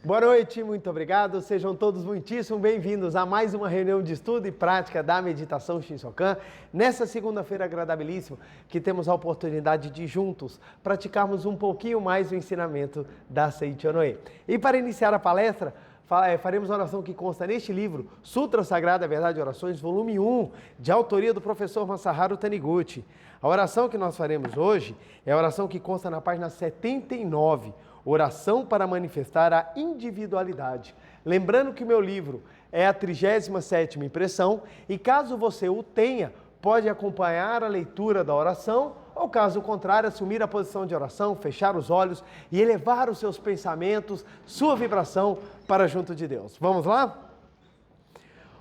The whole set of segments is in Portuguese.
Boa noite, muito obrigado. Sejam todos muitíssimo bem-vindos a mais uma reunião de estudo e prática da Meditação Shinsokan. Nessa segunda-feira agradabilíssima, que temos a oportunidade de juntos praticarmos um pouquinho mais o ensinamento da Seiichi Onoe. E para iniciar a palestra, faremos a oração que consta neste livro, Sutra Sagrada Verdade e Orações, volume 1, de autoria do professor Masaharu Taniguchi. A oração que nós faremos hoje é a oração que consta na página 79, Oração para manifestar a individualidade. Lembrando que o meu livro é a 37ª impressão e caso você o tenha, pode acompanhar a leitura da oração ou caso contrário, assumir a posição de oração, fechar os olhos e elevar os seus pensamentos, sua vibração para junto de Deus. Vamos lá?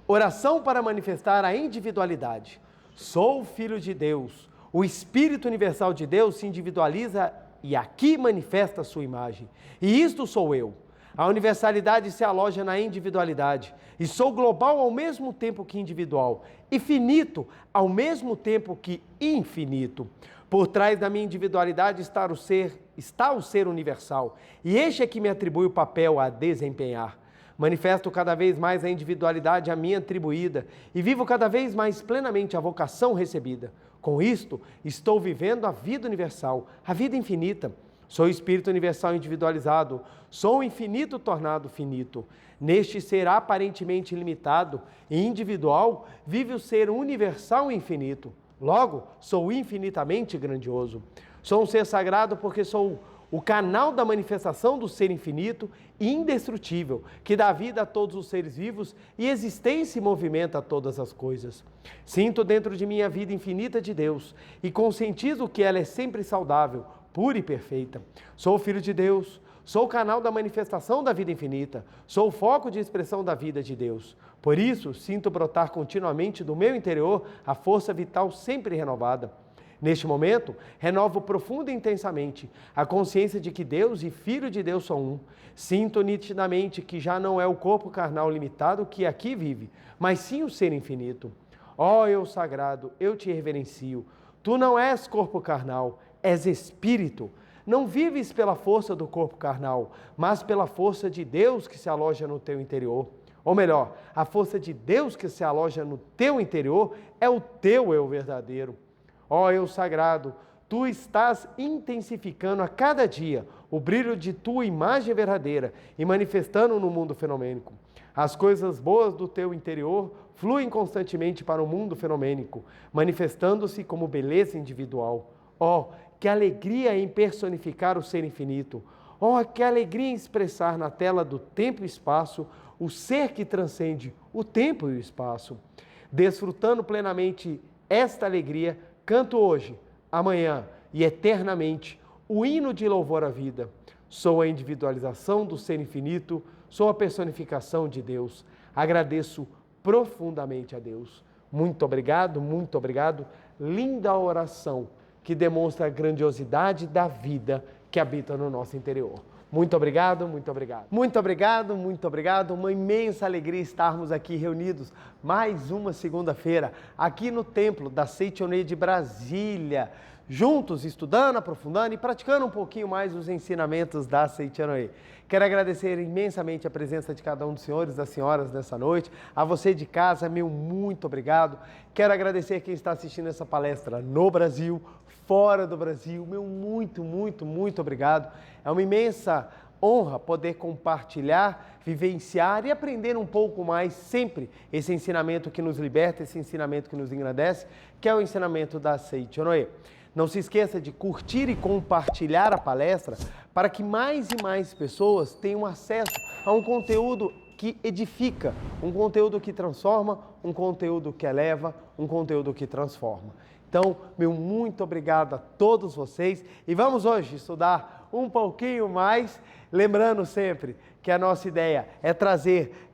Oração para manifestar a individualidade. Sou filho de Deus. O Espírito Universal de Deus se individualiza e aqui manifesta a sua imagem. E isto sou eu. A universalidade se aloja na individualidade. E sou global ao mesmo tempo que individual. E finito ao mesmo tempo que infinito. Por trás da minha individualidade está o ser universal. E este é que me atribui o papel a desempenhar. Manifesto cada vez mais a individualidade a mim atribuída. E vivo cada vez mais plenamente a vocação recebida. Com isto, estou vivendo a vida universal, a vida infinita. Sou o Espírito Universal individualizado, sou o infinito tornado finito. Neste ser aparentemente ilimitado e individual, vive o ser universal e infinito. Logo, sou infinitamente grandioso. Sou um ser sagrado porque sou o canal da manifestação do ser infinito e indestrutível, que dá vida a todos os seres vivos e existência e movimento a todas as coisas. Sinto dentro de mim a vida infinita de Deus e conscientizo que ela é sempre saudável, pura e perfeita. Sou o Filho de Deus, sou o canal da manifestação da vida infinita, sou o foco de expressão da vida de Deus. Por isso, sinto brotar continuamente do meu interior a força vital sempre renovada. Neste momento, renovo profunda e intensamente a consciência de que Deus e Filho de Deus são um. Sinto nitidamente que já não é o corpo carnal limitado que aqui vive, mas sim o ser infinito. Ó eu sagrado, eu te reverencio. Tu não és corpo carnal, és espírito. Não vives pela força do corpo carnal, mas pela força de Deus que se aloja no teu interior. Ou melhor, a força de Deus que se aloja no teu interior é o teu eu verdadeiro. Ó eu sagrado, tu estás intensificando a cada dia o brilho de tua imagem verdadeira e manifestando no mundo fenomênico. As coisas boas do teu interior fluem constantemente para o mundo fenomênico, manifestando-se como beleza individual. Ó, que alegria em personificar o ser infinito! Ó, que alegria em expressar na tela do tempo e espaço o ser que transcende o tempo e o espaço. Desfrutando plenamente esta alegria, canto hoje, amanhã e eternamente o hino de louvor à vida. Sou a individualização do ser infinito, sou a personificação de Deus. Agradeço profundamente a Deus. Muito obrigado, muito obrigado. Linda oração que demonstra a grandiosidade da vida que habita no nosso interior. Muito obrigado, muito obrigado. Muito obrigado, muito obrigado. Uma imensa alegria estarmos aqui reunidos mais uma segunda-feira, aqui no Templo da Seiichi Onoe de Brasília, juntos estudando, aprofundando e praticando um pouquinho mais os ensinamentos da Seiichi Onoe. Quero agradecer imensamente a presença de cada um dos senhores e das senhoras nessa noite. A você de casa, meu muito obrigado. Quero agradecer quem está assistindo essa palestra no Brasil, fora do Brasil, meu muito, muito, muito obrigado. É uma imensa honra poder compartilhar, vivenciar e aprender um pouco mais sempre esse ensinamento que nos liberta, esse ensinamento que nos engrandece, que é o ensinamento da Seiichi Onoe. Não se esqueça de curtir e compartilhar a palestra para que mais e mais pessoas tenham acesso a um conteúdo que edifica, um conteúdo que transforma, um conteúdo que eleva, um conteúdo que transforma. Então, meu muito obrigado a todos vocês e vamos hoje estudar um pouquinho mais, lembrando sempre que a nossa ideia é trazer,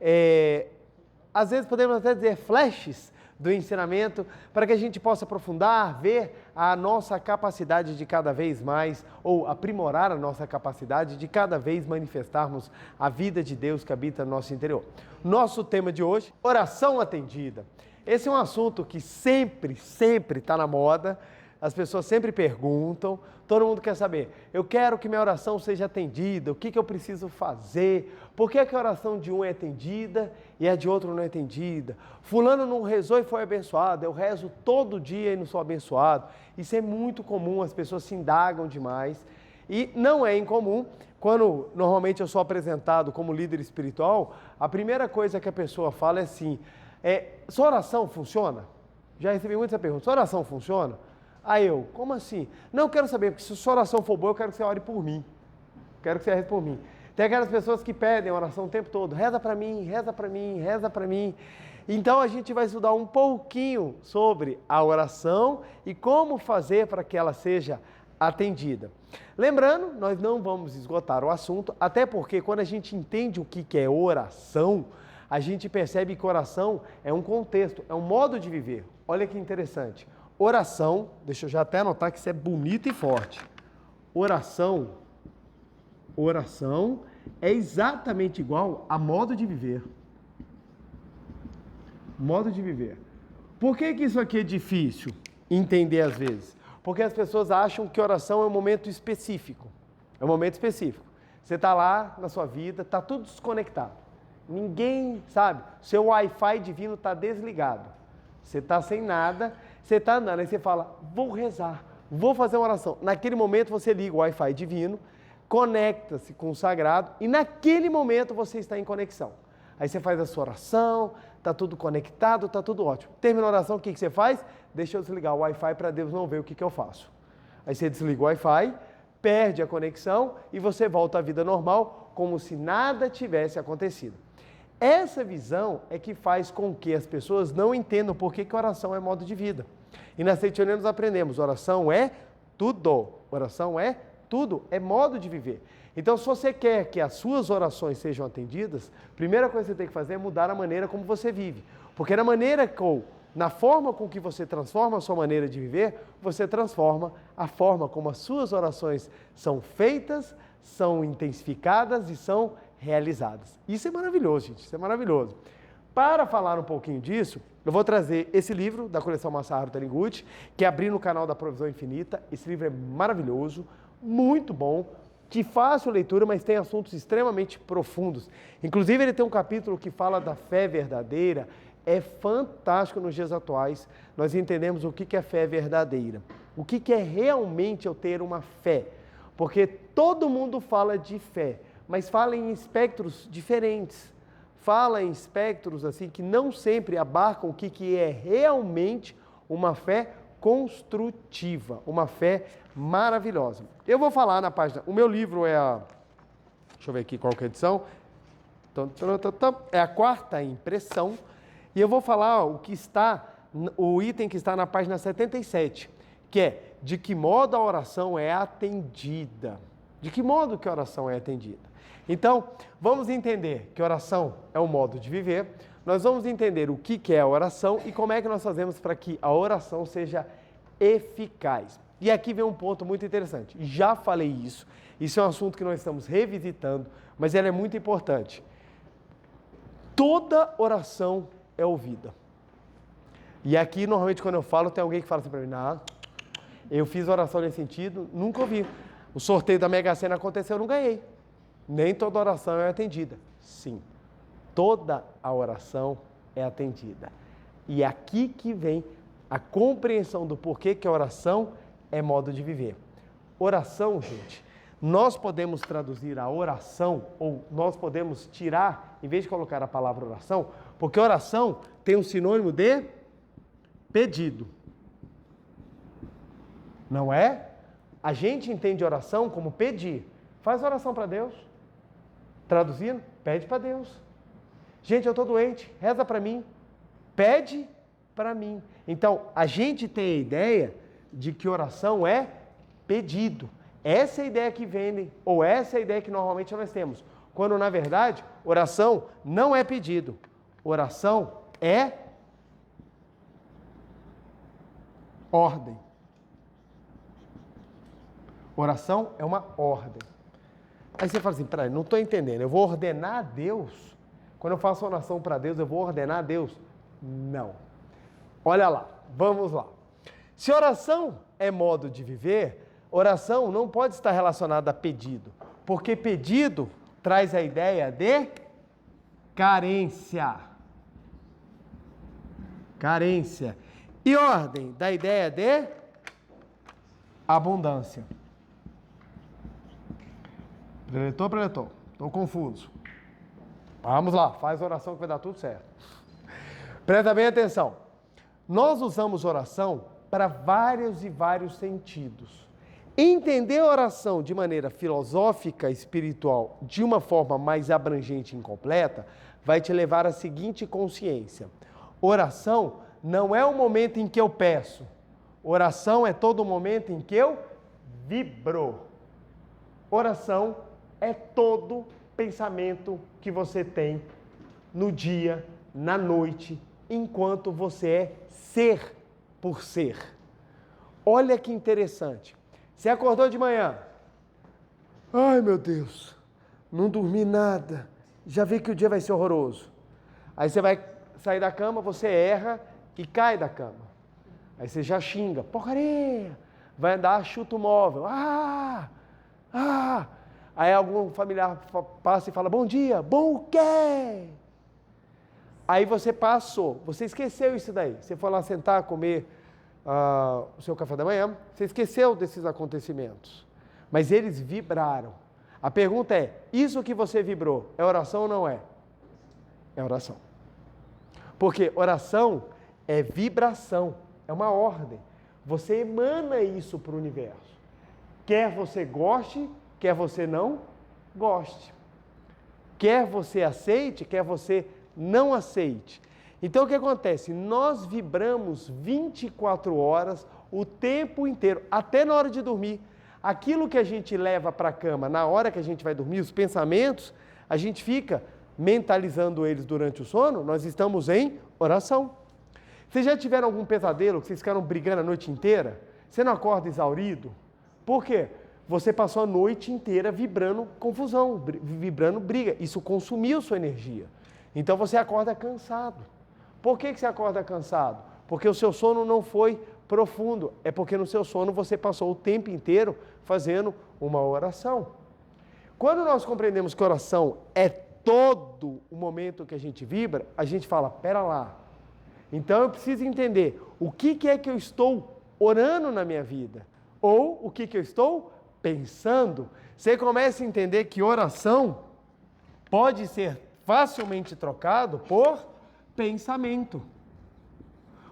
às vezes podemos até dizer flashes do ensinamento, para que a gente possa aprofundar, ver a nossa capacidade de cada vez mais, ou aprimorar a nossa capacidade de cada vez manifestarmos a vida de Deus que habita no nosso interior. Nosso tema de hoje, oração atendida. Esse é um assunto que sempre está na moda. as pessoas sempre perguntam, todo mundo quer saber, eu quero que minha oração seja atendida, o que eu preciso fazer, por que a oração de um é atendida e a de outro não é atendida? Fulano não rezou e foi abençoado, eu rezo todo dia e não sou abençoado. Isso é muito comum, as pessoas se indagam demais e não é incomum. Quando normalmente eu sou apresentado como líder espiritual, a primeira coisa que a pessoa fala é assim, sua oração funciona? Já recebi muita pergunta, sua oração funciona? Aí eu, como assim? Não, eu quero saber, porque se sua oração for boa, eu quero que você ore por mim. Quero que você reze por mim. Tem aquelas pessoas que pedem oração o tempo todo, reza para mim, reza para mim, reza para mim. Então a gente vai estudar um pouquinho sobre a oração e como fazer para que ela seja atendida. Lembrando, nós não vamos esgotar o assunto, até porque quando a gente entende o que é oração, a gente percebe que oração é um contexto, é um modo de viver. Olha que interessante. Oração, deixa eu já até anotar que isso é bonito e forte. Oração é exatamente igual a modo de viver. Modo de viver. Por que isso aqui é difícil entender às vezes? Porque as pessoas acham que oração é um momento específico. É um momento específico. Você está lá na sua vida, está tudo desconectado. Ninguém sabe, seu Wi-Fi divino está desligado. Você está sem nada, você está andando, aí você fala, vou rezar, vou fazer uma oração. Naquele momento você liga o Wi-Fi divino, conecta-se com o sagrado e naquele momento você está em conexão. Aí você faz a sua oração, está tudo conectado, está tudo ótimo. Termina a oração, o que você faz? Deixa eu desligar o Wi-Fi para Deus não ver o que eu faço. Aí você desliga o Wi-Fi, perde a conexão e você volta à vida normal como se nada tivesse acontecido. Essa visão é que faz com que as pessoas não entendam por que oração é modo de vida. E na Seitiana nós aprendemos, oração é tudo. Oração é tudo, é modo de viver. Então, se você quer que as suas orações sejam atendidas, a primeira coisa que você tem que fazer é mudar a maneira como você vive. Porque na forma com que você transforma a sua maneira de viver, você transforma a forma como as suas orações são feitas, são intensificadas e são realizadas. Isso é maravilhoso, gente, isso é maravilhoso. Para falar um pouquinho disso, eu vou trazer esse livro da coleção Masaharu Taniguchi, que é Abrir no Canal da Provisão Infinita. Esse livro é maravilhoso, muito bom, de fácil leitura, mas tem assuntos extremamente profundos. Inclusive, ele tem um capítulo que fala da fé verdadeira. É fantástico nos dias atuais. Nós entendemos o que é fé verdadeira. O que é realmente eu ter uma fé. Porque todo mundo fala de fé, mas fala em espectros diferentes. Fala em espectros assim que não sempre abarcam o que é realmente uma fé construtiva, uma fé maravilhosa. Eu vou falar na página, o meu livro é deixa eu ver aqui qual que é a edição, é a Quarta Impressão, e eu vou falar o item que está na página 77, que é de que modo a oração é atendida. De que modo que a oração é atendida? Então, vamos entender que oração é um modo de viver, nós vamos entender o que é a oração e como é que nós fazemos para que a oração seja eficaz. E aqui vem um ponto muito interessante. Já falei isso é um assunto que nós estamos revisitando, mas ele é muito importante. Toda oração é ouvida. E aqui, normalmente, quando eu falo, tem alguém que fala assim para mim, não, eu fiz oração nesse sentido, nunca ouvi. O sorteio da Mega Sena aconteceu, eu não ganhei. Nem toda oração é atendida. Sim, toda a oração é atendida. E é aqui que vem a compreensão do porquê que a oração é modo de viver. Oração, gente, nós podemos traduzir a oração, ou nós podemos tirar, em vez de colocar a palavra oração, porque oração tem um sinônimo de pedido. Não é? A gente entende oração como pedir. Faz oração para Deus. Traduzindo, pede para Deus. Gente, eu estou doente, reza para mim. Pede para mim. Então, a gente tem a ideia de que oração é pedido. Essa é a ideia que vendem, ou essa é a ideia que normalmente nós temos. Quando, na verdade, oração não é pedido. Oração é ordem. Oração é uma ordem. Aí você fala assim, peraí, não estou entendendo, eu vou ordenar a Deus? Quando eu faço oração para Deus, eu vou ordenar a Deus? Não. Olha lá, vamos lá. Se oração é modo de viver, oração não pode estar relacionada a pedido, porque pedido traz a ideia de carência. Carência. E ordem da ideia de abundância. Preletor. Estou confuso. Vamos lá, faz oração que vai dar tudo certo. Presta bem atenção. Nós usamos oração para vários e vários sentidos. Entender a oração de maneira filosófica, espiritual, de uma forma mais abrangente e incompleta, vai te levar à seguinte consciência. Oração não é o momento em que eu peço. Oração é todo o momento em que eu vibro. Oração é todo pensamento que você tem no dia, na noite, enquanto você é ser por ser. Olha que interessante. Você acordou de manhã. Ai, meu Deus, não dormi nada. Já vi que o dia vai ser horroroso. Aí você vai sair da cama, você erra e cai da cama. Aí você já xinga, porcaria. Vai andar, chuta o móvel. Aí algum familiar passa e fala, bom dia. Bom o quê? Aí você passou, você esqueceu isso daí. Você foi lá sentar, comer o seu café da manhã, você esqueceu desses acontecimentos. Mas eles vibraram. A pergunta é, isso que você vibrou, é oração ou não é? É oração. Porque oração é vibração, é uma ordem. Você emana isso para o universo. Quer você goste, quer você não goste. Quer você aceite, quer você não aceite. Então o que acontece? Nós vibramos 24 horas, o tempo inteiro, até na hora de dormir. Aquilo que a gente leva para a cama na hora que a gente vai dormir, os pensamentos, a gente fica mentalizando eles durante o sono, nós estamos em oração. Vocês já tiveram algum pesadelo que vocês ficaram brigando a noite inteira? Você não acorda exaurido? Por quê? Você passou a noite inteira vibrando confusão, vibrando briga. Isso consumiu sua energia. Então você acorda cansado. Por que você acorda cansado? Porque o seu sono não foi profundo. É porque no seu sono você passou o tempo inteiro fazendo uma oração. Quando nós compreendemos que oração é todo o momento que a gente vibra, a gente fala, pera lá. Então eu preciso entender o que é que eu estou orando na minha vida. Ou o que eu estou pensando. Você começa a entender que oração pode ser facilmente trocado por pensamento.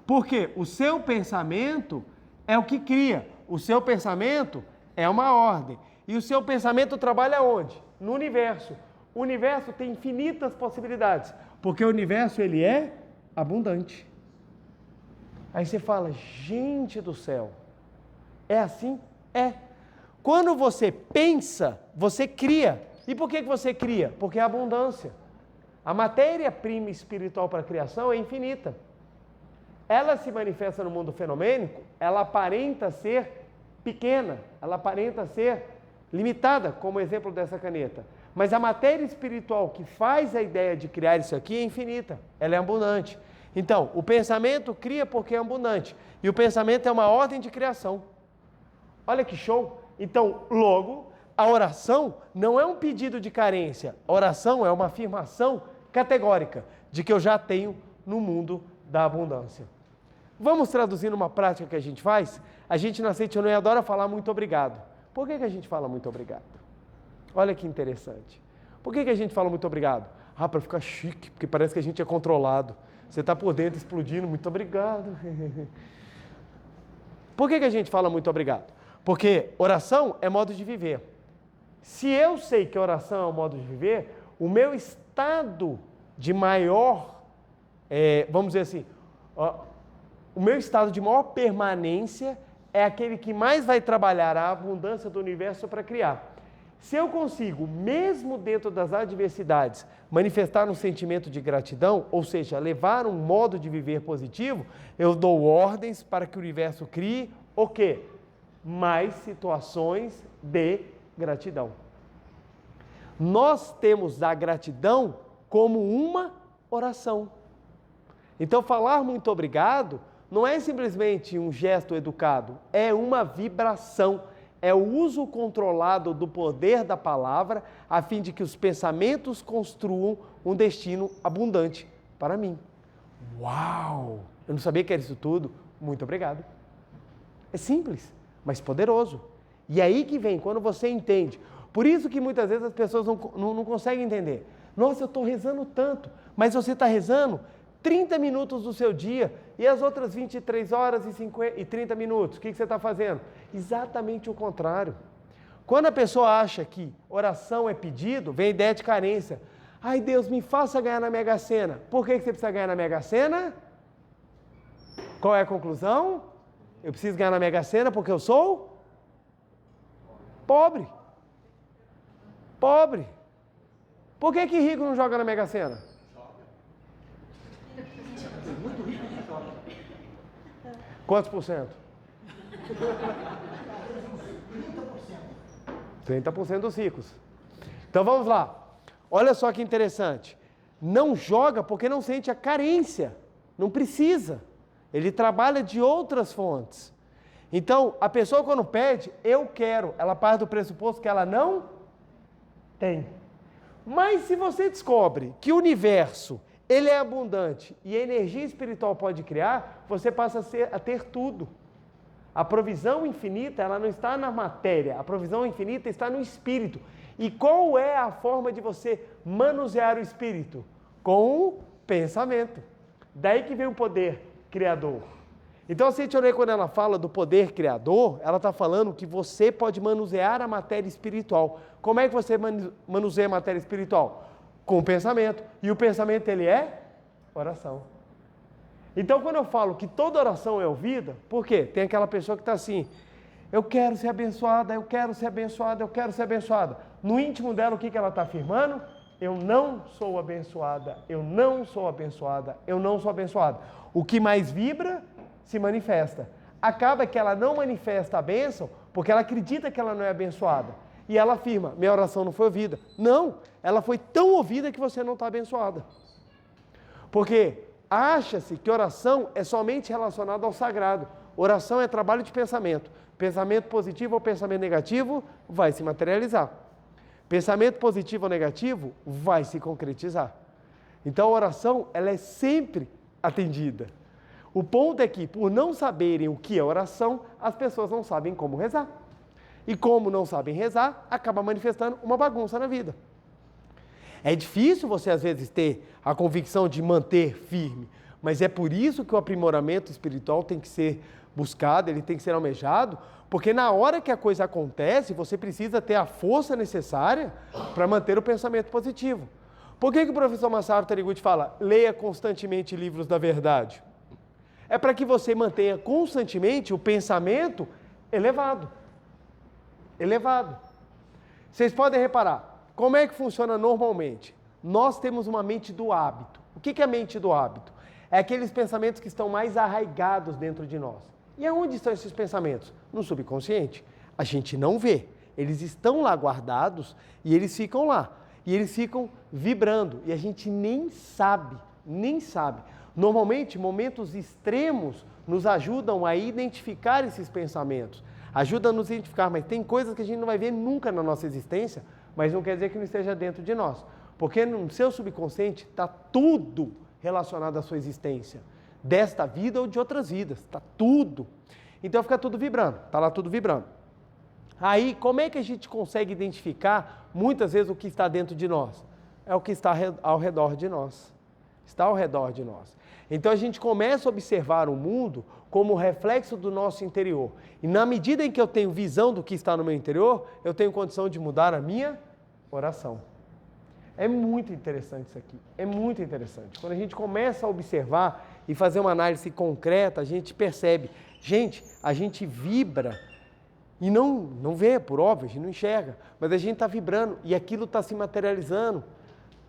Porque o seu pensamento é o que cria. O seu pensamento é uma ordem. E o seu pensamento trabalha onde? No universo. O universo tem infinitas possibilidades. Porque o universo, ele é abundante. Aí você fala, gente do céu, é assim? É. Quando você pensa, você cria. E por que você cria? Porque é abundância. A matéria-prima espiritual para a criação é infinita. Ela se manifesta no mundo fenomênico, ela aparenta ser pequena, ela aparenta ser limitada, como o exemplo dessa caneta. Mas a matéria espiritual que faz a ideia de criar isso aqui é infinita, ela é abundante. Então, o pensamento cria porque é abundante. E o pensamento é uma ordem de criação. Olha que show! Então, logo, a oração não é um pedido de carência. A oração é uma afirmação categórica de que eu já tenho no mundo da abundância. Vamos traduzir numa prática que a gente faz? A gente na Seite Onoi adora falar muito obrigado. Por que a gente fala muito obrigado? Olha que interessante. Por que a gente fala muito obrigado? Para ficar chique, porque parece que a gente é controlado. Você está por dentro explodindo, muito obrigado. Por que a gente fala muito obrigado? Porque oração é modo de viver. Se eu sei que oração é um modo de viver, o meu estado de maior, vamos dizer assim, o meu estado de maior permanência é aquele que mais vai trabalhar a abundância do universo para criar. Se eu consigo, mesmo dentro das adversidades, manifestar um sentimento de gratidão, ou seja, levar um modo de viver positivo, eu dou ordens para que o universo crie o quê? Mais situações de gratidão. Nós temos a gratidão como uma oração. Então, falar muito obrigado não é simplesmente um gesto educado, é uma vibração. É o uso controlado do poder da palavra a fim de que os pensamentos construam um destino abundante para mim. Uau! Eu não sabia que era isso tudo. Muito obrigado. É simples, mas poderoso. E aí que vem, quando você entende. Por isso que muitas vezes as pessoas não conseguem entender. Nossa, eu estou rezando tanto, mas você está rezando 30 minutos do seu dia e as outras 23 horas e 30 minutos, o que você está fazendo? Exatamente o contrário. Quando a pessoa acha que oração é pedido, vem a ideia de carência. Ai, Deus, me faça ganhar na Mega Sena. Por que você precisa ganhar na Mega Sena? Qual é a conclusão? Eu preciso ganhar na Mega Sena porque eu sou pobre. Pobre. Por que rico não joga na Mega Sena? Quantos por cento? 30% dos ricos. Então vamos lá. Olha só que interessante. Não joga porque não sente a carência. Não precisa. Ele trabalha de outras fontes. Então, a pessoa quando pede, eu quero, ela parte do pressuposto que ela não tem. Mas se você descobre que o universo ele é abundante e a energia espiritual pode criar, você passa a ter tudo. A provisão infinita, ela não está na matéria, a provisão infinita está no espírito. E qual é a forma de você manusear o espírito? Com o pensamento. Daí que vem o poder criador. Então a Seitione, quando ela fala do poder criador, ela está falando que você pode manusear a matéria espiritual. Como é que você manuseia a matéria espiritual? Com o pensamento. E o pensamento, ele é oração. Então, quando eu falo que toda oração é ouvida, por quê? Tem aquela pessoa que está assim, eu quero ser abençoada, eu quero ser abençoada, eu quero ser abençoada. No íntimo dela, o que ela está afirmando? Eu não sou abençoada, eu não sou abençoada, eu não sou abençoada. O que mais vibra, se manifesta. Acaba que ela não manifesta a bênção, porque ela acredita que ela não é abençoada. E ela afirma, minha oração não foi ouvida. Não, ela foi tão ouvida que você não está abençoada. Porque acha-se que oração é somente relacionada ao sagrado. Oração é trabalho de pensamento. Pensamento positivo ou pensamento negativo vai se materializar. Pensamento positivo ou negativo vai se concretizar. Então a oração, ela é sempre atendida. O ponto é que, por não saberem o que é oração, as pessoas não sabem como rezar. E como não sabem rezar, acaba manifestando uma bagunça na vida. É difícil você, às vezes, ter a convicção de manter firme, mas é por isso que o aprimoramento espiritual tem que ser buscado, ele tem que ser almejado, porque na hora que a coisa acontece, você precisa ter a força necessária para manter o pensamento positivo. Por que o professor Masaru Taniguchi fala, leia constantemente livros da verdade? É para que você mantenha constantemente o pensamento elevado. Elevado. Vocês podem reparar, como é que funciona normalmente? Nós temos uma mente do hábito. O que é a mente do hábito? É aqueles pensamentos que estão mais arraigados dentro de nós. E aonde estão esses pensamentos? No subconsciente. A gente não vê. Eles estão lá guardados e eles ficam lá. E eles ficam vibrando. E a gente nem sabe, nem sabe. Normalmente, momentos extremos nos ajudam a identificar esses pensamentos. Ajuda a nos identificar, mas tem coisas que a gente não vai ver nunca na nossa existência, mas não quer dizer que não esteja dentro de nós. Porque no seu subconsciente está tudo relacionado à sua existência. Desta vida ou de outras vidas. Está tudo. Então fica tudo vibrando. Está lá tudo vibrando. Aí, como é que a gente consegue identificar, muitas vezes, o que está dentro de nós? É o que está ao redor de nós. Está ao redor de nós. Então a gente começa a observar o mundo como reflexo do nosso interior. E na medida em que eu tenho visão do que está no meu interior, eu tenho condição de mudar a minha oração. É muito interessante isso aqui. É muito interessante. Quando a gente começa a observar e fazer uma análise concreta, a gente percebe. Gente, a gente vibra e não vê, por óbvio, a gente não enxerga. Mas a gente está vibrando e aquilo está se materializando,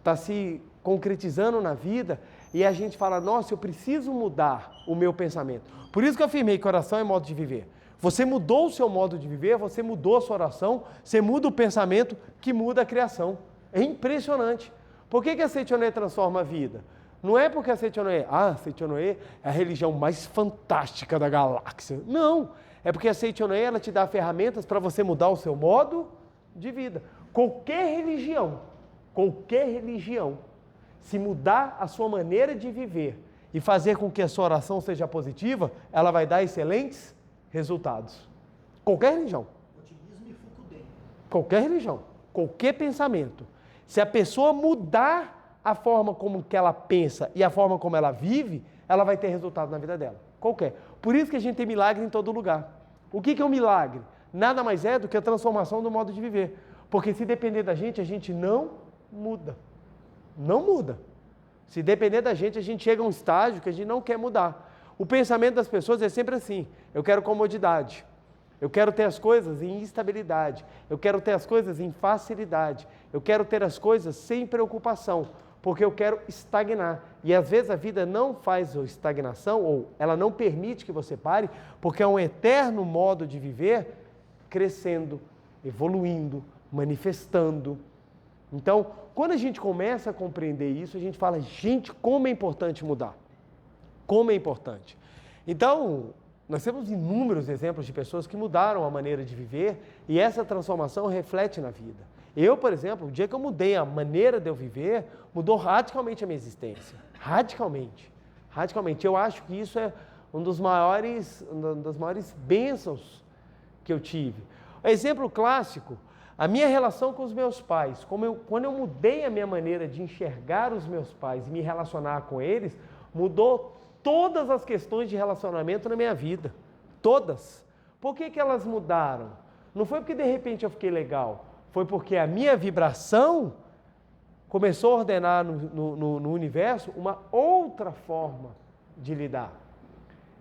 está se concretizando na vida. E a gente fala, nossa, eu preciso mudar o meu pensamento. Por isso que eu afirmei que oração é modo de viver. Você mudou o seu modo de viver, você mudou a sua oração, você muda o pensamento que muda a criação. É impressionante. Por que a Seitione transforma a vida? Não é porque a Seichonoye, a Seichonoye é a religião mais fantástica da galáxia. Não, é porque a Seichonoye, ela te dá ferramentas para você mudar o seu modo de vida. Qualquer religião, se mudar a sua maneira de viver e fazer com que a sua oração seja positiva, ela vai dar excelentes resultados. Qualquer religião. Otimismo e Fukuden. Qualquer religião, qualquer pensamento. Se a pessoa mudar a forma como que ela pensa e a forma como ela vive, ela vai ter resultado na vida dela. Qualquer. Por isso que a gente tem milagre em todo lugar. O que é um milagre? Nada mais é do que a transformação do modo de viver. Porque se depender da gente não muda. Não muda. Se depender da gente, a gente chega a um estágio que a gente não quer mudar. O pensamento das pessoas é sempre assim: eu quero comodidade, eu quero ter as coisas em estabilidade, eu quero ter as coisas em facilidade, eu quero ter as coisas sem preocupação, porque eu quero estagnar. E às vezes a vida não faz estagnação, ou ela não permite que você pare, porque é um eterno modo de viver, crescendo, evoluindo, manifestando. Então, quando a gente começa a compreender isso, a gente fala, gente, como é importante mudar. Como é importante. Então, nós temos inúmeros exemplos de pessoas que mudaram a maneira de viver e essa transformação reflete na vida. Eu, por exemplo, o dia que eu mudei a maneira de eu viver, mudou radicalmente a minha existência. Radicalmente. Radicalmente. Eu acho que isso é uma das maiores bênçãos que eu tive. Exemplo clássico, a minha relação com os meus pais. Quando eu mudei a minha maneira de enxergar os meus pais e me relacionar com eles, mudou todas as questões de relacionamento na minha vida. Todas. Por que elas mudaram? Não foi porque de repente eu fiquei legal. Foi porque a minha vibração começou a ordenar no universo uma outra forma de lidar.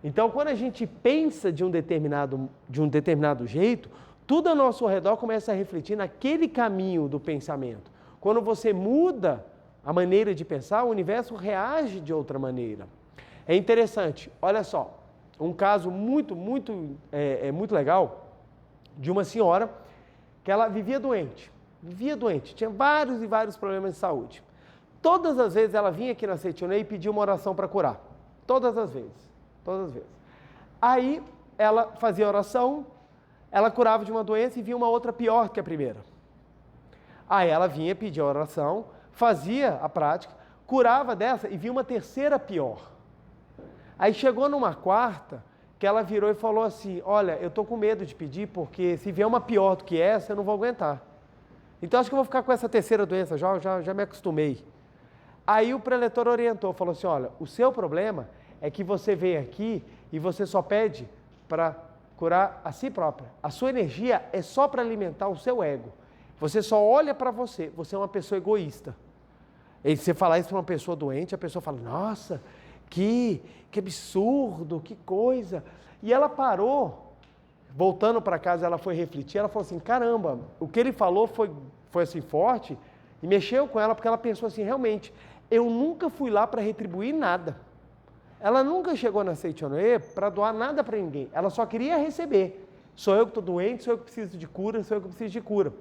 Então, quando a gente pensa de um determinado jeito, tudo ao nosso redor começa a refletir naquele caminho do pensamento. Quando você muda a maneira de pensar, o universo reage de outra maneira. É interessante, olha só, um caso muito legal de uma senhora que ela vivia doente, tinha vários e vários problemas de saúde. Todas as vezes ela vinha aqui na Seichonoye e pedia uma oração para curar. Todas as vezes. Aí ela fazia oração, ela curava de uma doença e vinha uma outra pior que a primeira. Aí ela vinha, pedia a oração, fazia a prática, curava dessa e vinha uma terceira pior. Aí chegou numa quarta que ela virou e falou assim, olha, eu estou com medo de pedir porque se vier uma pior do que essa, eu não vou aguentar. Então acho que eu vou ficar com essa terceira doença, já me acostumei. Aí o preletor orientou, falou assim, olha, o seu problema é que você vem aqui e você só pede para curar a si própria. A sua energia é só para alimentar o seu ego. Você só olha para você, você é uma pessoa egoísta. E se você falar isso para uma pessoa doente, a pessoa fala, nossa, que absurdo, que coisa. E ela parou, voltando para casa, ela foi refletir, ela falou assim, caramba, o que ele falou foi assim forte, e mexeu com ela, porque ela pensou assim, realmente, eu nunca fui lá para retribuir nada. Ela nunca chegou na Seichonoye para doar nada para ninguém, ela só queria receber. Sou eu que estou doente, sou eu que preciso de cura, sou eu que preciso de cura.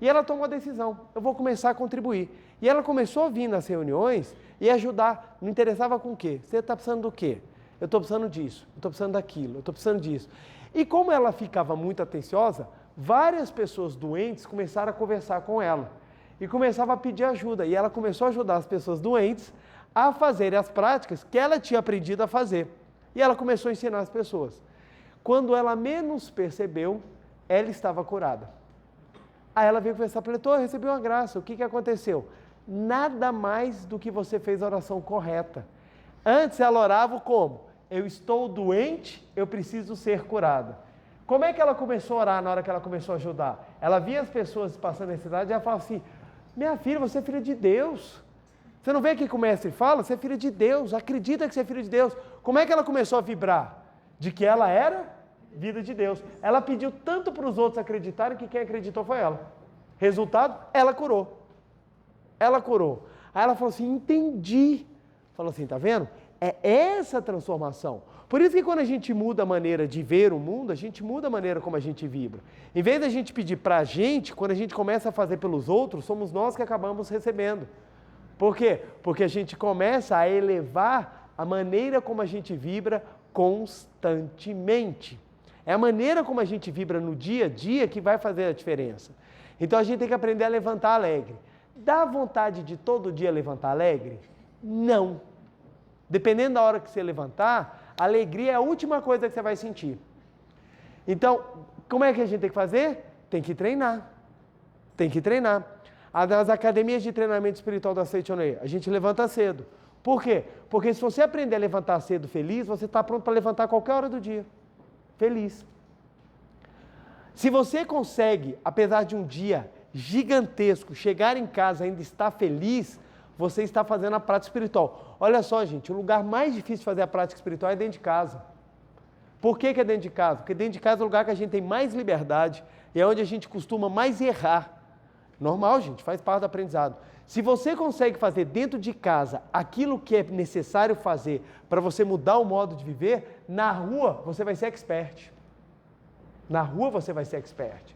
E ela tomou a decisão, eu vou começar a contribuir. E ela começou a vir nas reuniões e ajudar, não interessava com o quê? Você está precisando do quê? Eu estou precisando disso, eu estou precisando daquilo, eu estou precisando disso. E como ela ficava muito atenciosa, várias pessoas doentes começaram a conversar com ela. E começavam a pedir ajuda. E ela começou a ajudar as pessoas doentes a fazerem as práticas que ela tinha aprendido a fazer. E ela começou a ensinar as pessoas. Quando ela menos percebeu, ela estava curada. Aí ela veio conversar para o leitor, recebeu uma graça. O que aconteceu? Nada mais do que você fez a oração correta. Antes ela orava como? Eu estou doente, eu preciso ser curada. Como é que ela começou a orar na hora que ela começou a ajudar? Ela via as pessoas passando necessidade e ela falava assim, minha filha, você é filha de Deus. Você não vê aqui que o mestre fala? Você é filha de Deus, acredita que você é filha de Deus. Como é que ela começou a vibrar? De que ela era vida de Deus. Ela pediu tanto para os outros acreditarem que quem acreditou foi ela. Resultado, ela curou. Ela curou. Aí ela falou assim, entendi. Falou assim, tá vendo? É essa transformação. Por isso que quando a gente muda a maneira de ver o mundo, a gente muda a maneira como a gente vibra. Em vez da gente pedir para a gente, quando a gente começa a fazer pelos outros, somos nós que acabamos recebendo. Por quê? Porque a gente começa a elevar a maneira como a gente vibra constantemente. É a maneira como a gente vibra no dia a dia que vai fazer a diferença. Então a gente tem que aprender a levantar alegre. Dá vontade de todo dia levantar alegre? Não. Dependendo da hora que você levantar, a alegria é a última coisa que você vai sentir. Então, como é que a gente tem que fazer? Tem que treinar. Tem que treinar. Nas academias de treinamento espiritual da Seitonei, a gente levanta cedo. Por quê? Porque se você aprender a levantar cedo feliz, você está pronto para levantar a qualquer hora do dia. Feliz. Se você consegue, apesar de um dia gigantesco, chegar em casa e ainda estar feliz, você está fazendo a prática espiritual. Olha só, gente, o lugar mais difícil de fazer a prática espiritual é dentro de casa. Por que é dentro de casa? Porque dentro de casa é o lugar que a gente tem mais liberdade e é onde a gente costuma mais errar. Normal, gente, faz parte do aprendizado. Se você consegue fazer dentro de casa aquilo que é necessário fazer para você mudar o modo de viver, na rua você vai ser expert. Na rua você vai ser expert.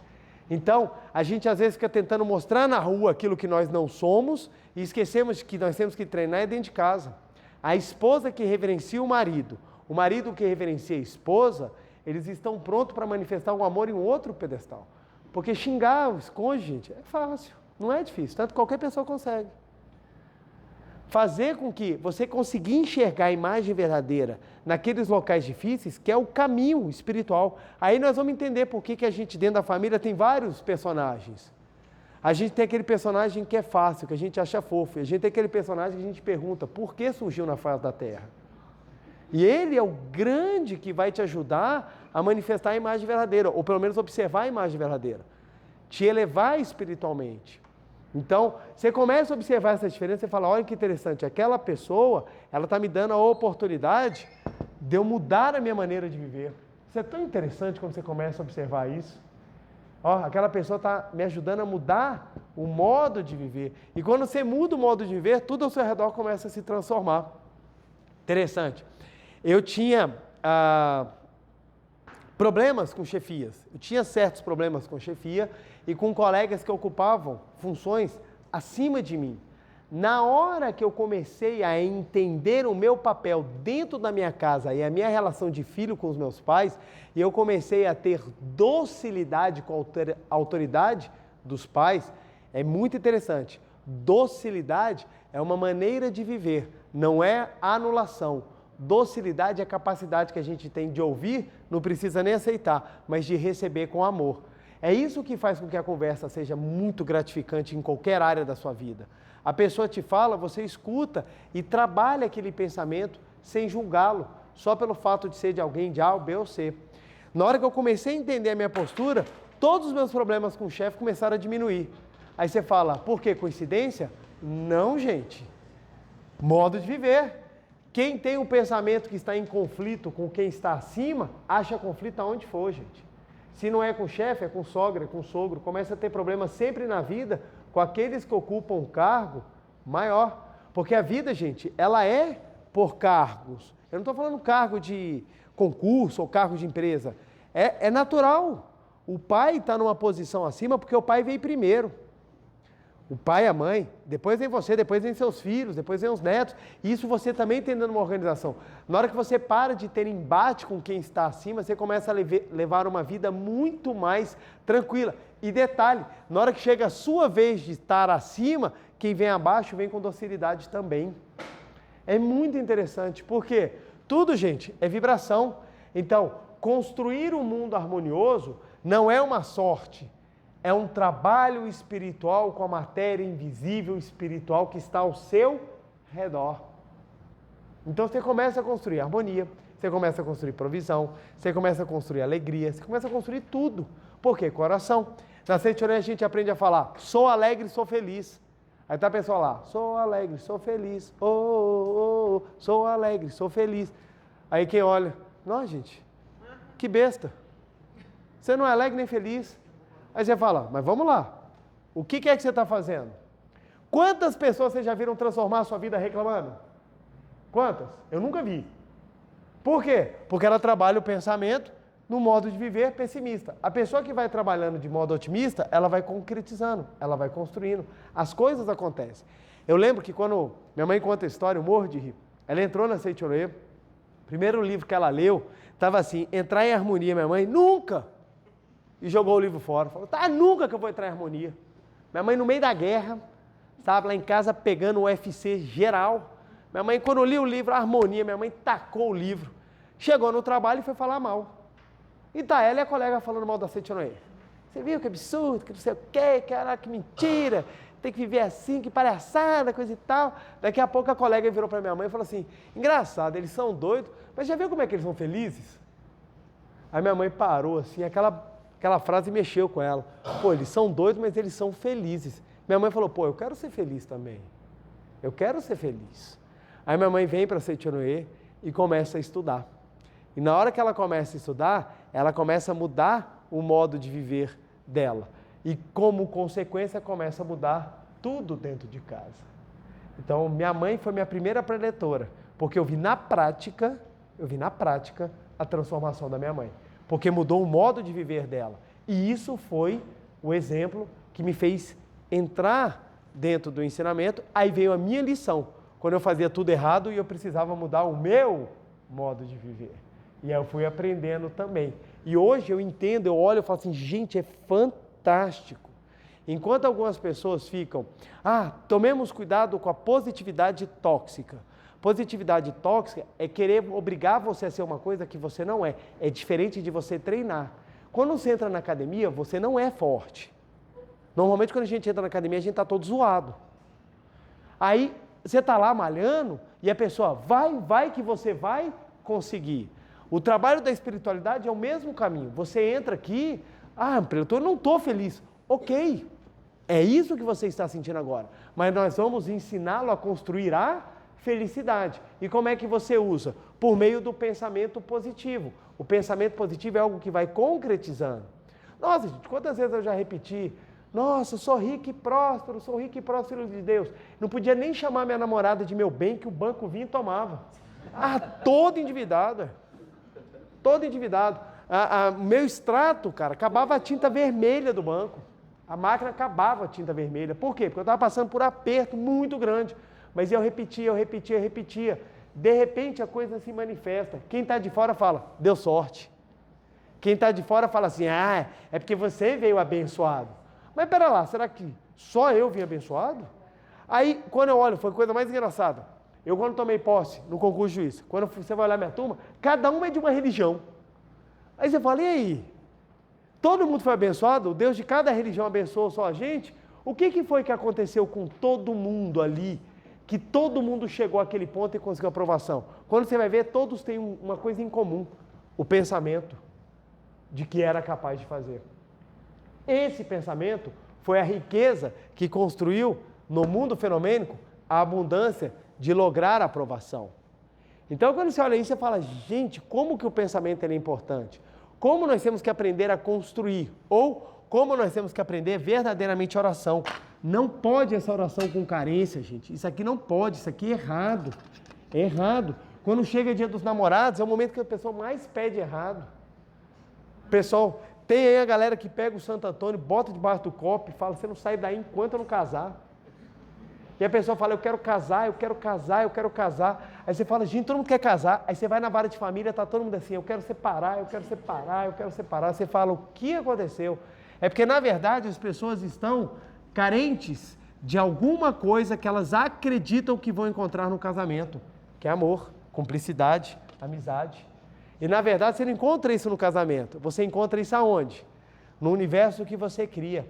Então, a gente às vezes fica tentando mostrar na rua aquilo que nós não somos e esquecemos que nós temos que treinar dentro de casa. A esposa que reverencia o marido que reverencia a esposa, eles estão prontos para manifestar o amor em outro pedestal. Porque xingar o cônjuge, gente, é fácil, não é difícil, tanto que qualquer pessoa consegue. Fazer com que você consiga enxergar a imagem verdadeira naqueles locais difíceis, que é o caminho espiritual. Aí nós vamos entender por que a gente dentro da família tem vários personagens. A gente tem aquele personagem que é fácil, que a gente acha fofo, e a gente tem aquele personagem que a gente pergunta por que surgiu na face da Terra. E ele é o grande que vai te ajudar a manifestar a imagem verdadeira, ou pelo menos observar a imagem verdadeira, te elevar espiritualmente. Então, você começa a observar essa diferença e fala, olha que interessante, aquela pessoa, ela está me dando a oportunidade de eu mudar a minha maneira de viver. Isso é tão interessante quando você começa a observar isso. Ó, aquela pessoa está me ajudando a mudar o modo de viver. E quando você muda o modo de viver, tudo ao seu redor começa a se transformar. Interessante. Eu tinha problemas com chefias. Eu tinha certos problemas com chefia e com colegas que ocupavam funções acima de mim. Na hora que eu comecei a entender o meu papel dentro da minha casa e a minha relação de filho com os meus pais, e eu comecei a ter docilidade com a autoridade dos pais, é muito interessante. Docilidade é uma maneira de viver, não é anulação. Docilidade é a capacidade que a gente tem de ouvir, não precisa nem aceitar, mas de receber com amor. É isso que faz com que a conversa seja muito gratificante em qualquer área da sua vida. A pessoa te fala, você escuta e trabalha aquele pensamento sem julgá-lo, só pelo fato de ser de alguém de A, B ou C. Na hora que eu comecei a entender a minha postura, todos os meus problemas com o chefe começaram a diminuir. Aí você fala, por quê? Coincidência? Não, gente. Modo de viver. Quem tem um pensamento que está em conflito com quem está acima, acha conflito aonde for, gente. Se não é com o chefe, é com sogra, é com sogro. Começa a ter problema sempre na vida com aqueles que ocupam um cargo maior. Porque a vida, gente, ela é por cargos. Eu não estou falando cargo de concurso ou cargo de empresa. É natural. O pai está numa posição acima porque o pai veio primeiro. O pai e a mãe, depois vem você, depois vem seus filhos, depois vem os netos. Isso você também tem dentro de uma organização. Na hora que você para de ter embate com quem está acima, você começa a levar uma vida muito mais tranquila. E detalhe, na hora que chega a sua vez de estar acima, quem vem abaixo vem com docilidade também. É muito interessante, porque tudo, gente, é vibração. Então, construir um mundo harmonioso não é uma sorte. É um trabalho espiritual com a matéria invisível espiritual que está ao seu redor. Então você começa a construir harmonia, você começa a construir provisão, você começa a construir alegria, você começa a construir tudo. Por quê? Coração. Na Seitonei a gente aprende a falar, sou alegre, sou feliz. Aí está a pessoa lá, sou alegre, sou feliz, sou alegre, sou feliz. Aí quem olha, não, gente, que besta. Você não é alegre nem feliz. Aí você fala, mas vamos lá, o que é que você está fazendo? Quantas pessoas vocês já viram transformar a sua vida reclamando? Quantas? Eu nunca vi. Por quê? Porque ela trabalha o pensamento no modo de viver pessimista. A pessoa que vai trabalhando de modo otimista, ela vai concretizando, ela vai construindo. As coisas acontecem. Eu lembro que quando minha mãe conta a história, eu morro de rir. Ela entrou na Seitianoê, primeiro livro que ela leu, estava assim, entrar em harmonia. Minha mãe, nunca! E jogou o livro fora. Falou, tá, nunca que eu vou entrar em harmonia. Minha mãe, no meio da guerra, estava lá em casa pegando o UFC geral. Minha mãe, quando eu li o livro, a harmonia, minha mãe tacou o livro. Chegou no trabalho e foi falar mal. E tá ela e a colega falando mal da Seitianoê. Você viu que absurdo, que não sei o quê, que mentira, tem que viver assim, que palhaçada, coisa e tal. Daqui a pouco a colega virou para minha mãe e falou assim, engraçado, eles são doidos, mas já viu como é que eles são felizes? Aí minha mãe parou assim, aquela frase mexeu com ela. Pô, eles são doidos, mas eles são felizes. Minha mãe falou, pô, eu quero ser feliz também. Eu quero ser feliz. Aí minha mãe vem para Seitianoê e começa a estudar. E na hora que ela começa a estudar, ela começa a mudar o modo de viver dela. E como consequência, começa a mudar tudo dentro de casa. Então, minha mãe foi minha primeira preletora, porque eu vi na prática a transformação da minha mãe. Porque mudou o modo de viver dela. E isso foi o exemplo que me fez entrar dentro do ensinamento. Aí veio a minha lição, quando eu fazia tudo errado e eu precisava mudar o meu modo de viver. E aí eu fui aprendendo também. E hoje eu entendo, eu olho e falo assim, gente, é fantástico. Enquanto algumas pessoas ficam, tomemos cuidado com a positividade tóxica. Positividade tóxica é querer obrigar você a ser uma coisa que você não é. É diferente de você treinar. Quando você entra na academia, você não é forte. Normalmente quando a gente entra na academia, a gente está todo zoado. Aí você está lá malhando e a pessoa vai que você vai conseguir. O trabalho da espiritualidade é o mesmo caminho. Você entra aqui, eu não estou feliz. Ok, é isso que você está sentindo agora. Mas nós vamos ensiná-lo a construir a felicidade. E como é que você usa? Por meio do pensamento positivo. O pensamento positivo é algo que vai concretizando. Nossa, gente, quantas vezes eu já repeti? Nossa, sou rico e próspero, filho de Deus. Não podia nem chamar minha namorada de meu bem, que o banco vinha e tomava. Todo endividado. Todo endividado. Meu extrato, cara, acabava a tinta vermelha do banco. A máquina acabava a tinta vermelha. Por quê? Porque eu estava passando por um aperto muito grande. Mas eu repetia. De repente a coisa se manifesta. Quem está de fora fala, deu sorte. Quem está de fora fala assim, é porque você veio abençoado. Mas pera lá, será que só eu vim abençoado? Aí, quando eu olho, foi a coisa mais engraçada. Eu, quando tomei posse no concurso de juiz, quando você vai olhar minha turma, cada uma é de uma religião. Aí você fala, e aí? Todo mundo foi abençoado? O Deus de cada religião abençoou só a gente? O que foi que aconteceu com todo mundo ali? Que todo mundo chegou àquele ponto e conseguiu aprovação. Quando você vai ver, todos têm uma coisa em comum. O pensamento de que era capaz de fazer. Esse pensamento foi a riqueza que construiu no mundo fenomênico a abundância de lograr a aprovação. Então, quando você olha isso, você fala, gente, como que o pensamento é importante? Como nós temos que aprender a construir? Ou como nós temos que aprender verdadeiramente a oração? Não pode essa oração com carência, gente. Isso aqui não pode, isso aqui é errado. É errado. Quando chega dia dos namorados, é o momento que a pessoa mais pede errado. Pessoal, tem aí a galera que pega o Santo Antônio, bota debaixo do copo e fala, você não sai daí enquanto eu não casar. E a pessoa fala, eu quero casar. Aí você fala, gente, todo mundo quer casar. Aí você vai na vara de família, tá todo mundo assim, eu quero separar. Você fala, o que aconteceu? É porque, na verdade, as pessoas estão carentes de alguma coisa que elas acreditam que vão encontrar no casamento, que é amor, cumplicidade, amizade. E, na verdade, você não encontra isso no casamento. Você encontra isso aonde? No universo que você cria.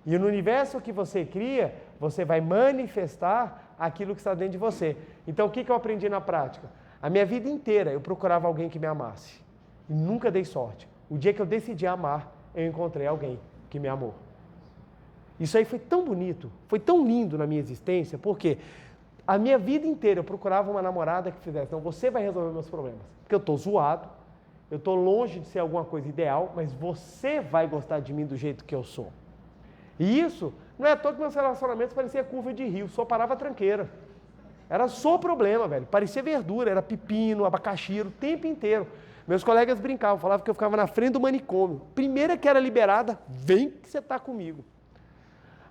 E no universo que você cria, você vai manifestar aquilo que está dentro de você. Então, o que eu aprendi na prática? A minha vida inteira eu procurava alguém que me amasse. E nunca dei sorte. O dia que eu decidi amar, eu encontrei alguém que me amou. Isso aí foi tão bonito, foi tão lindo na minha existência, porque a minha vida inteira eu procurava uma namorada que fizesse, não, você vai resolver meus problemas. Porque eu estou zoado, eu estou longe de ser alguma coisa ideal, mas você vai gostar de mim do jeito que eu sou. E isso, não é à toa que meus relacionamentos pareciam curva de rio, só parava tranqueira. Era só problema, velho. Parecia verdura, era pepino, abacaxi, o tempo inteiro. Meus colegas brincavam, falavam que eu ficava na frente do manicômio. Primeira que era liberada, vem que você está comigo.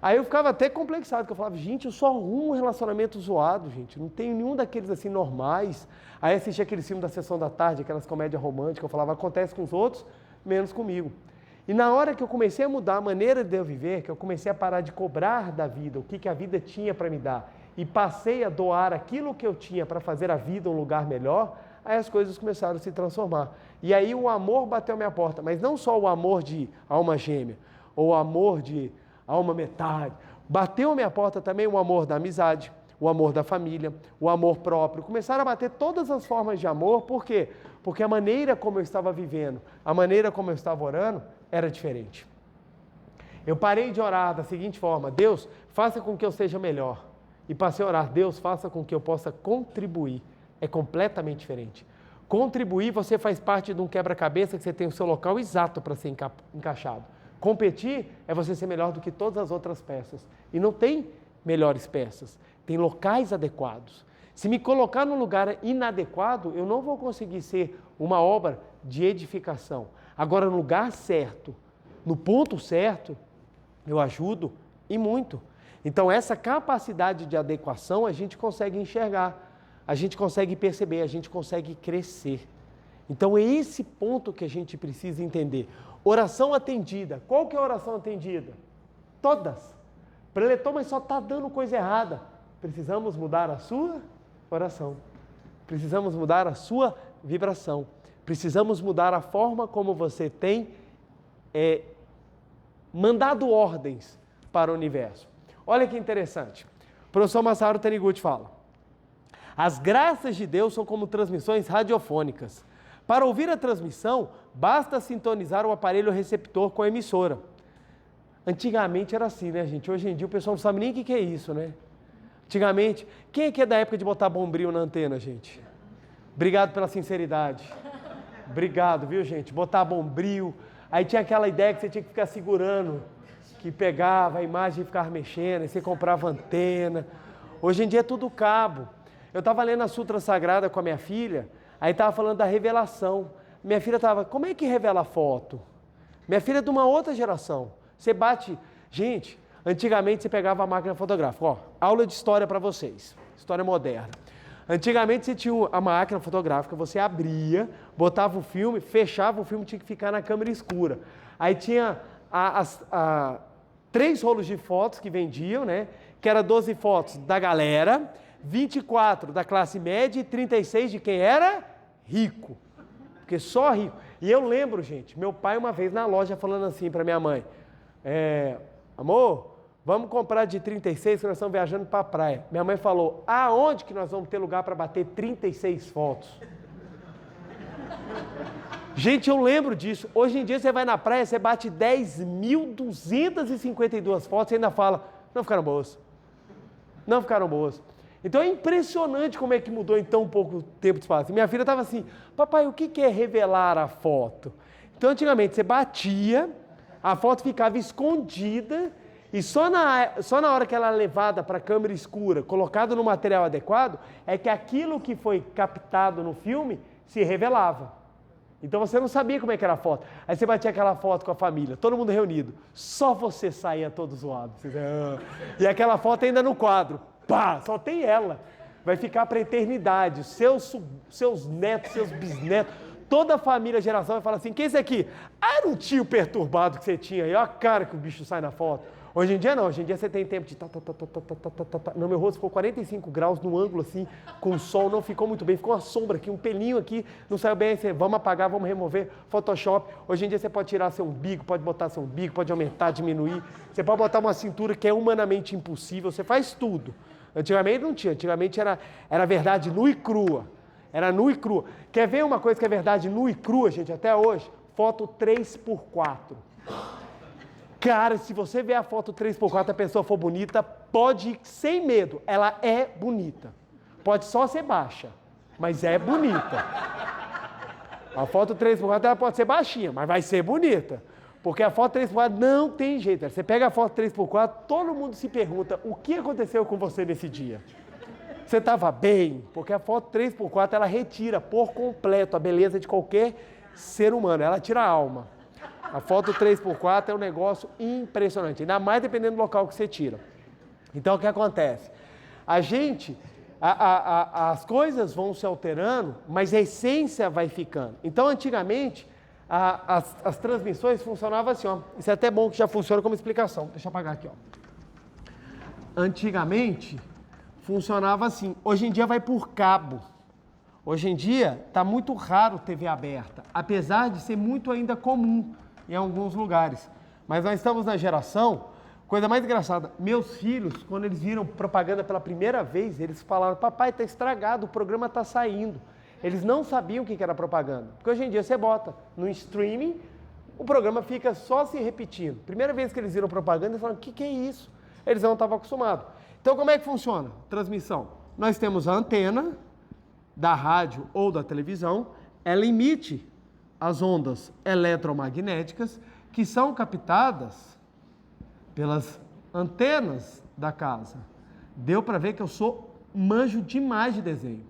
Aí eu ficava até complexado, porque eu falava, gente, eu só arrumo um relacionamento zoado, gente. Não tenho nenhum daqueles assim normais. Aí assistia aquele filme da Sessão da Tarde, aquelas comédias românticas, eu falava, acontece com os outros, menos comigo. E na hora que eu comecei a mudar a maneira de eu viver, que eu comecei a parar de cobrar da vida, o que a vida tinha para me dar, e passei a doar aquilo que eu tinha para fazer a vida um lugar melhor, aí as coisas começaram a se transformar. E aí o amor bateu a minha porta, mas não só o amor de alma gêmea, ou o amor de alma metade. Bateu a minha porta também o amor da amizade, o amor da família, o amor próprio. Começaram a bater todas as formas de amor, por quê? Porque a maneira como eu estava vivendo, a maneira como eu estava orando, era diferente. Eu parei de orar da seguinte forma, Deus, faça com que eu seja melhor. E passei a orar, Deus, faça com que eu possa contribuir. É completamente diferente. Contribuir, você faz parte de um quebra-cabeça que você tem o seu local exato para ser encaixado. Competir é você ser melhor do que todas as outras peças. E não tem melhores peças, tem locais adequados. Se me colocar num lugar inadequado, eu não vou conseguir ser uma obra de edificação. Agora, no lugar certo, no ponto certo, eu ajudo e muito. Então, essa capacidade de adequação a gente consegue enxergar, a gente consegue perceber, a gente consegue crescer. Então, é esse ponto que a gente precisa entender. Oração atendida. Qual que é a oração atendida? Todas. Preletor, mas só está dando coisa errada. Precisamos mudar a sua oração. Precisamos mudar a sua vibração. Precisamos mudar a forma como você tem mandado ordens para o universo. Olha que interessante. O professor Masaru Taniguchi fala: as graças de Deus são como transmissões radiofônicas. Para ouvir a transmissão, basta sintonizar o aparelho receptor com a emissora. Antigamente era assim, né, gente? Hoje em dia o pessoal não sabe nem o que é isso, né? Antigamente, quem é que é da época de botar bombril na antena, gente? Obrigado pela sinceridade. Obrigado, viu, gente? Botar bombril. Aí tinha aquela ideia que você tinha que ficar segurando, que pegava a imagem e ficava mexendo, aí você comprava antena. Hoje em dia é tudo cabo. Eu estava lendo a Sutra Sagrada com a minha filha, aí estava falando da revelação. Minha filha estava, como é que revela a foto? Minha filha é de uma outra geração. Você bate... Gente, antigamente você pegava a máquina fotográfica. Ó, aula de história para vocês. História moderna. Antigamente você tinha a máquina fotográfica, você abria, botava o filme, fechava o filme, tinha que ficar na câmera escura. Aí tinha 3 rolos de fotos que vendiam, né? Que era 12 fotos da galera, 24 da classe média e 36 de quem era rico. Porque só rico. E eu lembro, gente, meu pai uma vez na loja falando assim para minha mãe, amor, vamos comprar de 36 que nós estamos viajando para a praia. Minha mãe falou, aonde que nós vamos ter lugar para bater 36 fotos? Gente, eu lembro disso. Hoje em dia você vai na praia, você bate 10.252 fotos e ainda fala, não ficaram boas. Não ficaram boas. Então é impressionante como é que mudou em tão pouco tempo de espaço. Minha filha estava assim, papai, o que é revelar a foto? Então antigamente você batia, a foto ficava escondida e só na hora que ela é levada para a câmera escura, colocada no material adequado, é que aquilo que foi captado no filme se revelava. Então você não sabia como é que era a foto. Aí você batia aquela foto com a família, todo mundo reunido. Só você saía todo zoado. E aquela foto ainda no quadro. Pá, só tem ela. Vai ficar para a eternidade. Seus netos, seus bisnetos, toda a família, a geração vai falar assim, quem é esse aqui? Ah, era um tio perturbado que você tinha aí. Olha a cara que o bicho sai na foto. Hoje em dia não, hoje em dia você tem tempo de... Não, meu rosto ficou 45 graus no ângulo assim, com o sol, não ficou muito bem, ficou uma sombra aqui, um pelinho aqui, não saiu bem, você, vamos apagar, vamos remover, Photoshop. Hoje em dia você pode tirar seu umbigo, pode botar seu umbigo, pode aumentar, diminuir, você pode botar uma cintura que é humanamente impossível, você faz tudo. Antigamente não tinha, antigamente era verdade nua e crua, era nua e crua. Quer ver uma coisa que é verdade nua e crua, gente, até hoje? Foto 3x4. Cara, se você ver a foto 3x4 e a pessoa for bonita, pode ir sem medo, ela é bonita. Pode só ser baixa, mas é bonita. A foto 3x4 ela pode ser baixinha, mas vai ser bonita. Porque a foto 3x4 não tem jeito. Você pega a foto 3x4, todo mundo se pergunta, o que aconteceu com você nesse dia? Você estava bem? Porque a foto 3x4 ela retira por completo a beleza de qualquer ser humano, ela tira a alma. A foto 3x4 é um negócio impressionante, ainda mais dependendo do local que você tira. Então, o que acontece? As coisas vão se alterando, mas a essência vai ficando. Então, antigamente, as transmissões funcionavam assim, ó. Isso é até bom que já funciona como explicação. Deixa eu apagar aqui, ó. Antigamente, funcionava assim. Hoje em dia vai por cabo. Hoje em dia está muito raro TV aberta, apesar de ser muito ainda comum em alguns lugares. Mas nós estamos na geração, coisa mais engraçada, meus filhos, quando eles viram propaganda pela primeira vez, eles falaram, papai, está estragado, o programa está saindo. Eles não sabiam o que era propaganda, porque hoje em dia você bota no streaming, o programa fica só se repetindo. Primeira vez que eles viram propaganda, eles falaram, o que é isso? Eles não estavam acostumados. Então, como é que funciona? Transmissão. Nós temos a antena da rádio ou da televisão, ela emite as ondas eletromagnéticas que são captadas pelas antenas da casa. Deu para ver que eu sou manjo demais de desenho.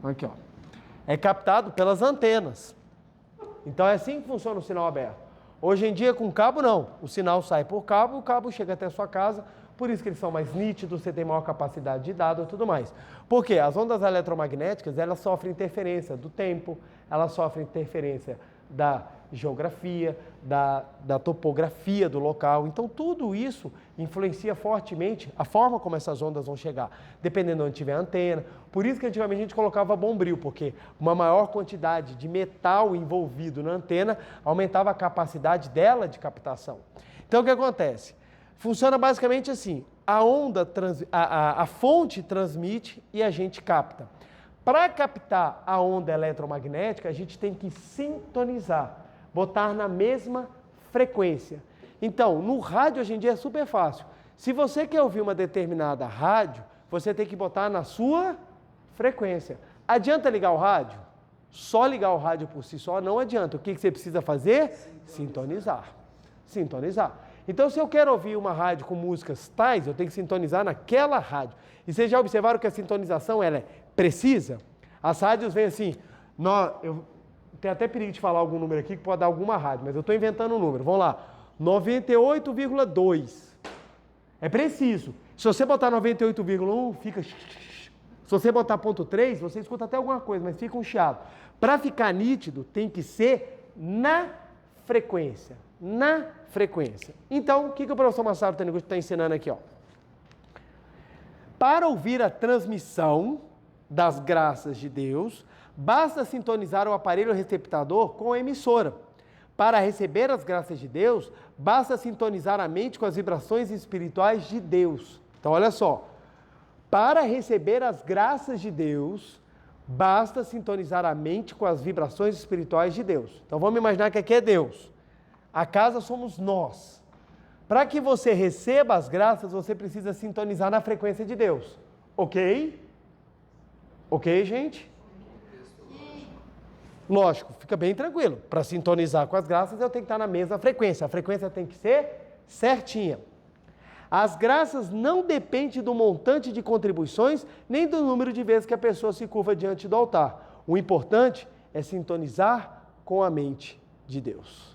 Aqui, ó. É captado pelas antenas. Então é assim que funciona o sinal aberto. Hoje em dia com cabo não. O sinal sai por cabo, o cabo chega até a sua casa. Por isso que eles são mais nítidos, você tem maior capacidade de dado e tudo mais. Por quê? As ondas eletromagnéticas, elas sofrem interferência do tempo, elas sofrem interferência da geografia, da topografia do local. Então, tudo isso influencia fortemente a forma como essas ondas vão chegar, dependendo de onde tiver a antena. Por isso que antigamente a gente colocava bombril, porque uma maior quantidade de metal envolvido na antena aumentava a capacidade dela de captação. Então, o que acontece? Funciona basicamente assim, a fonte transmite e a gente capta. Para captar a onda eletromagnética, a gente tem que sintonizar, botar na mesma frequência. Então, no rádio hoje em dia é super fácil. Se você quer ouvir uma determinada rádio, você tem que botar na sua frequência. Adianta ligar o rádio? Só ligar o rádio por si só não adianta. O que você precisa fazer? Sintonizar. Sintonizar. Então, se eu quero ouvir uma rádio com músicas tais, eu tenho que sintonizar naquela rádio. E vocês já observaram que a sintonização ela é precisa? As rádios vêm assim, eu tenho até perigo de falar algum número aqui que pode dar alguma rádio, mas eu estou inventando um número. Vamos lá, 98,2. É preciso. Se você botar 98,1, fica... Se você botar ponto 3, você escuta até alguma coisa, mas fica um chiado. Para ficar nítido, tem que ser na frequência. Na frequência. Então, o que o professor Massaro Taniguchi está ensinando aqui? Ó? Para ouvir a transmissão das graças de Deus, basta sintonizar o aparelho receptador com a emissora. Para receber as graças de Deus, basta sintonizar a mente com as vibrações espirituais de Deus. Então, olha só. Para receber as graças de Deus, basta sintonizar a mente com as vibrações espirituais de Deus. Então, vamos imaginar que aqui é Deus. A casa somos nós. Para que você receba as graças, você precisa sintonizar na frequência de Deus. Ok? Ok, gente? Lógico, fica bem tranquilo. Para sintonizar com as graças, eu tenho que estar na mesma frequência. A frequência tem que ser certinha. As graças não dependem do montante de contribuições, nem do número de vezes que a pessoa se curva diante do altar. O importante é sintonizar com a mente de Deus.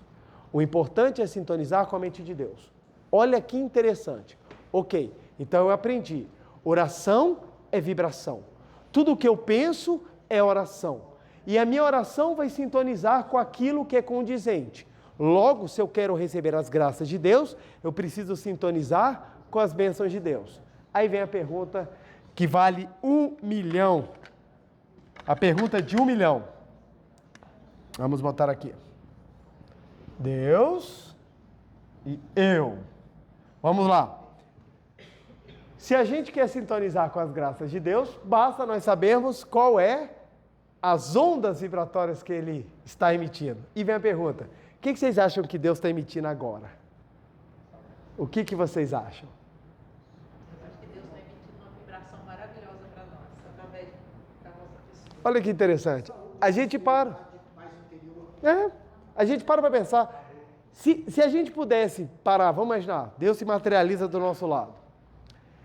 O importante é sintonizar com a mente de Deus. Olha que interessante. Ok, então eu aprendi. Oração é vibração. Tudo o que eu penso é oração. E a minha oração vai sintonizar com aquilo que é condizente. Logo, se eu quero receber as graças de Deus, eu preciso sintonizar com as bênçãos de Deus. Aí vem a pergunta que vale 1 milhão. A pergunta de 1 milhão. Vamos botar aqui. Deus e eu. Vamos lá. Se a gente quer sintonizar com as graças de Deus, basta nós sabermos qual é as ondas vibratórias que Ele está emitindo. E vem a pergunta, o que vocês acham que Deus está emitindo agora? O que vocês acham? Eu acho que Deus está emitindo uma vibração maravilhosa para nós, através da nossa pessoa. Olha que interessante. A gente para. A gente para pensar. Se a gente pudesse parar, vamos imaginar, Deus se materializa do nosso lado.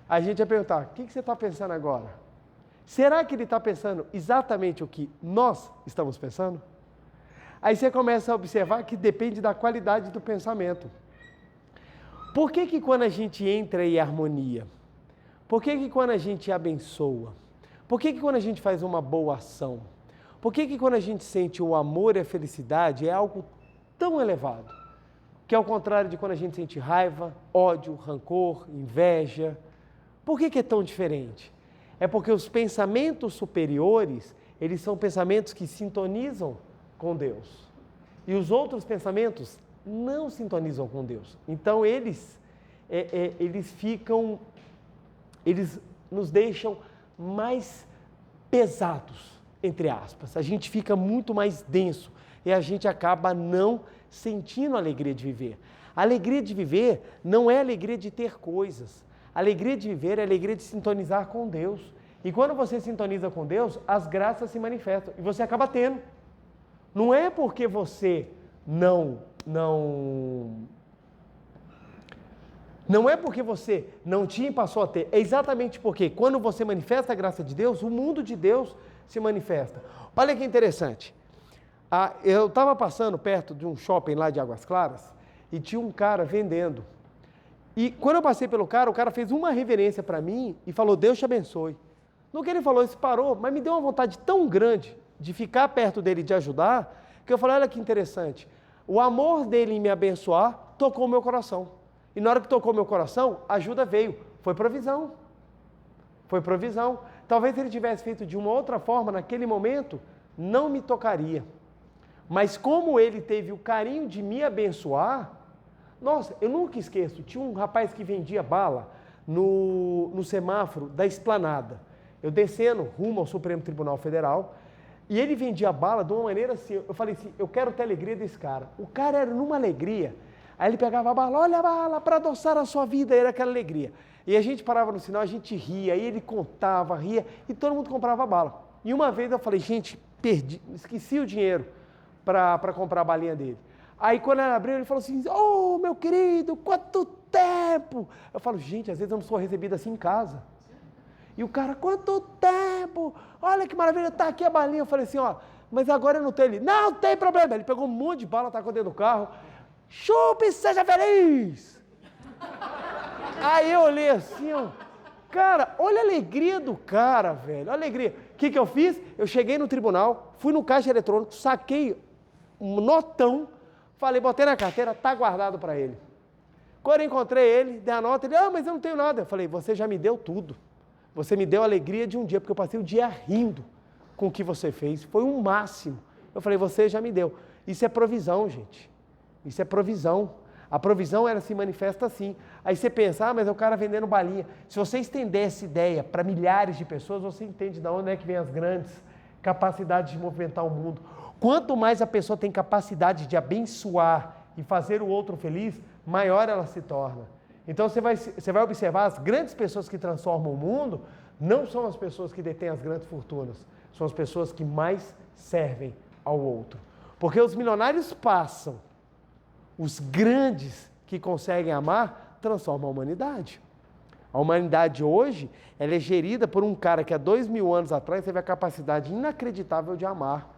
A gente ia perguntar, o que você está pensando agora? Será que Ele está pensando exatamente o que nós estamos pensando? Aí você começa a observar que depende da qualidade do pensamento. Por que que quando a gente entra em harmonia? Por que que quando a gente abençoa? Por que que quando a gente faz uma boa ação? Por que que quando a gente sente o amor e a felicidade é algo tão elevado? Que é ao contrário de quando a gente sente raiva, ódio, rancor, inveja. Por que que é tão diferente? É porque os pensamentos superiores, eles são pensamentos que sintonizam com Deus. E os outros pensamentos não sintonizam com Deus. Então eles nos deixam mais pesados, entre aspas. A gente fica muito mais denso e a gente acaba não sentindo a alegria de viver. A alegria de viver não é a alegria de ter coisas. A alegria de viver é a alegria de sintonizar com Deus. E quando você sintoniza com Deus, as graças se manifestam e você acaba tendo. Não é porque você não é porque você não tinha e passou a ter. É exatamente porque quando você manifesta a graça de Deus, o mundo de Deus se manifesta. Olha que interessante. Eu estava passando perto de um shopping lá de Águas Claras e tinha um cara vendendo. E quando eu passei pelo cara, o cara fez uma reverência para mim e falou, Deus te abençoe. No que ele falou, isso parou, mas me deu uma vontade tão grande de ficar perto dele e de ajudar, que eu falei, olha que interessante. O amor dele em me abençoar tocou o meu coração. E na hora que tocou meu coração, a ajuda veio. Foi provisão. Foi provisão. Talvez ele tivesse feito de uma outra forma, naquele momento, não me tocaria. Mas como ele teve o carinho de me abençoar, nossa, eu nunca esqueço, tinha um rapaz que vendia bala no semáforo da Esplanada. Eu descendo rumo ao Supremo Tribunal Federal, e ele vendia bala de uma maneira assim, eu falei assim, eu quero ter a alegria desse cara. O cara era numa alegria, aí ele pegava a bala, olha a bala, para adoçar a sua vida, era aquela alegria. E a gente parava no sinal, a gente ria, aí ele contava, ria, e todo mundo comprava a bala. E uma vez eu falei, gente, esqueci o dinheiro para comprar a balinha dele. Aí quando ela abriu, ele falou assim, oh, meu querido, quanto tempo! Eu falo, gente, às vezes eu não sou recebido assim em casa. E o cara, quanto tempo! Olha que maravilha, tá aqui a balinha. Eu falei assim, ó, mas agora eu não tenho. Ele, não tem problema. Ele pegou um monte de bala, tacou dentro do carro. Chupe, seja feliz! Aí eu olhei assim, ó, cara, olha a alegria do cara, velho, olha a alegria. O que eu fiz? Eu cheguei no tribunal, fui no caixa eletrônico, saquei um notão, falei, botei na carteira, tá guardado para ele. Quando eu encontrei ele, dei a nota, ele, mas eu não tenho nada. Eu falei, você já me deu tudo. Você me deu a alegria de um dia, porque eu passei o dia rindo com o que você fez. Foi um máximo. Eu falei, você já me deu. Isso é provisão, gente. Isso é provisão. A provisão, ela se manifesta assim. Aí você pensa, mas é o cara vendendo balinha. Se você estender essa ideia para milhares de pessoas, você entende de onde é que vem as grandes capacidades de movimentar o mundo. Quanto mais a pessoa tem capacidade de abençoar e fazer o outro feliz, maior ela se torna. Então você vai observar, as grandes pessoas que transformam o mundo não são as pessoas que detêm as grandes fortunas, são as pessoas que mais servem ao outro. Porque os milionários passam, os grandes que conseguem amar transformam a humanidade. A humanidade hoje, ela é gerida por um cara que há 2000 anos atrás teve a capacidade inacreditável de amar,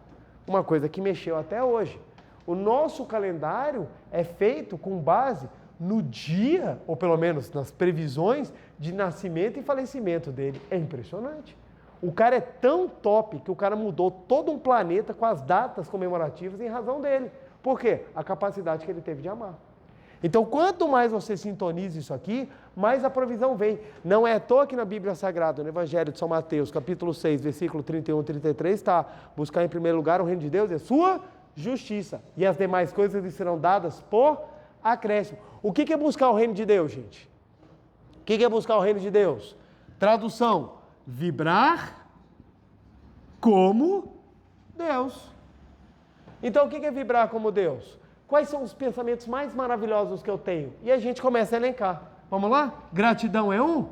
uma coisa que mexeu até hoje. O nosso calendário é feito com base no dia, ou pelo menos nas previsões de nascimento e falecimento dele. É impressionante. O cara é tão top que o cara mudou todo um planeta com as datas comemorativas em razão dele. Por quê? A capacidade que ele teve de amar. Então, quanto mais você sintoniza isso aqui, mais a provisão vem. Não é à toa que na Bíblia Sagrada, no Evangelho de São Mateus, capítulo 6, versículo 31 e 33, está: buscar em primeiro lugar o reino de Deus e a sua justiça, e as demais coisas lhe serão dadas por acréscimo. O que é buscar o reino de Deus, gente? O que é buscar o reino de Deus? Tradução: vibrar como Deus. Então, o que é vibrar como Deus? Quais são os pensamentos mais maravilhosos que eu tenho? E a gente começa a elencar. Vamos lá? Gratidão é um?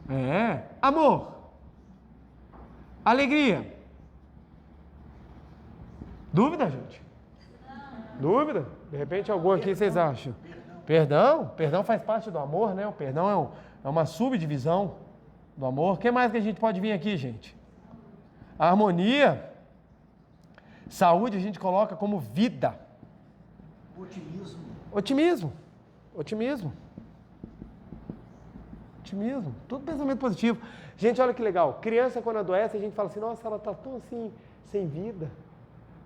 É. Amor. Alegria. Dúvida, gente? Dúvida? De repente algum aqui vocês acham? Perdão? Perdão faz parte do amor, né? O perdão é uma subdivisão do amor. O que mais que a gente pode vir aqui, gente? A harmonia. Saúde a gente coloca como vida. Otimismo. Tudo pensamento positivo. Gente, olha que legal. Criança, quando adoece, a gente fala assim, nossa, ela está tão assim, sem vida.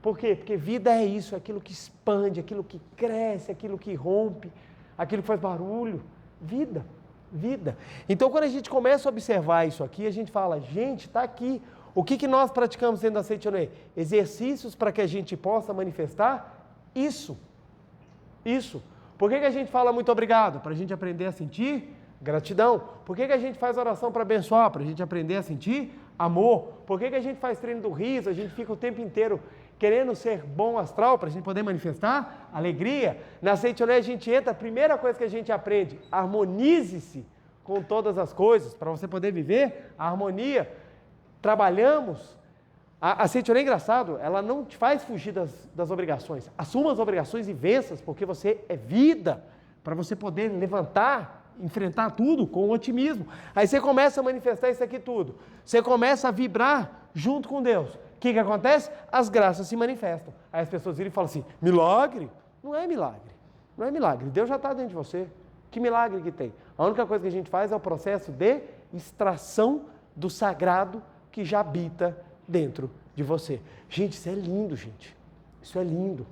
Por quê? Porque vida é isso, é aquilo que expande, aquilo que cresce, aquilo que rompe, aquilo que faz barulho. Vida. Então, quando a gente começa a observar isso aqui, a gente fala, gente, está aqui. O que nós praticamos dentro da Seitonê? Exercícios para que a gente possa manifestar isso. Por que a gente fala muito obrigado? Para a gente aprender a sentir gratidão. Por que a gente faz oração para abençoar? Para a gente aprender a sentir amor. Por que a gente faz treino do riso? A gente fica o tempo inteiro querendo ser bom astral para a gente poder manifestar alegria. Na Seitonê a gente entra, a primeira coisa que a gente aprende, harmonize-se com todas as coisas, para você poder viver a harmonia. Trabalhamos. A Seitonê é engraçado, ela não te faz fugir das obrigações. Assuma as obrigações e vença, porque você é vida, para você poder levantar, enfrentar tudo com otimismo. Aí você começa a manifestar isso aqui tudo. Você começa a vibrar junto com Deus. O que acontece? As graças se manifestam. Aí as pessoas viram e falam assim, milagre? Não é milagre. Deus já está dentro de você. Que milagre que tem? A única coisa que a gente faz é o processo de extração do sagrado que já habita dentro de você. Gente, isso é lindo, gente. Isso é lindo.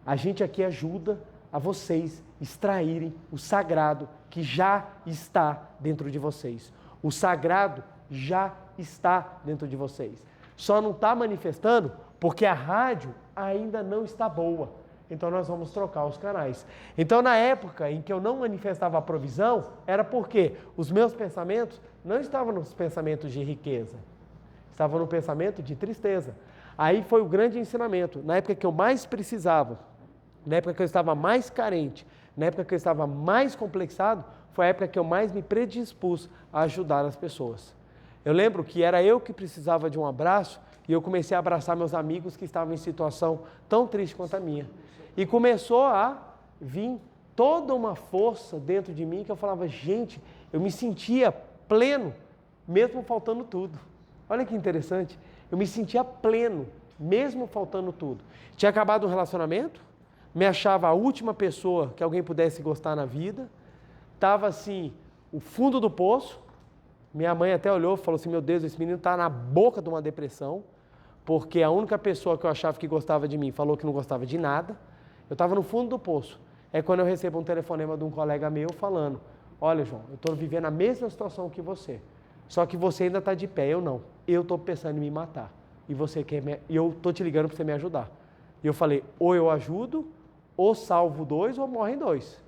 A gente aqui ajuda a vocês extraírem o sagrado que já está dentro de vocês. O sagrado já está dentro de vocês. Só não está manifestando porque a rádio ainda não está boa. Então nós vamos trocar os canais. Então na época em que eu não manifestava a provisão, era porque os meus pensamentos não estavam nos pensamentos de riqueza. Estava no pensamento de tristeza. Aí foi o grande ensinamento. Na época que eu mais precisava, na época que eu estava mais carente, na época que eu estava mais complexado, foi a época que eu mais me predispus a ajudar as pessoas. Eu lembro que era eu que precisava de um abraço e eu comecei a abraçar meus amigos que estavam em situação tão triste quanto a minha. E começou a vir toda uma força dentro de mim que eu falava, gente, eu me sentia pleno, mesmo faltando tudo. Olha que interessante, eu me sentia pleno, mesmo faltando tudo. Tinha acabado um relacionamento, me achava a última pessoa que alguém pudesse gostar na vida, estava assim, o fundo do poço. Minha mãe até olhou e falou assim, meu Deus, esse menino está na boca de uma depressão, porque a única pessoa que eu achava que gostava de mim falou que não gostava de nada. Eu estava no fundo do poço. É quando eu recebo um telefonema de um colega meu falando, olha, João, eu estou vivendo a mesma situação que você. Só que você ainda está de pé, eu não. Eu estou pensando em me matar. E eu estou te ligando para você me ajudar. E eu falei, ou eu ajudo, ou salvo 2, ou morrem 2.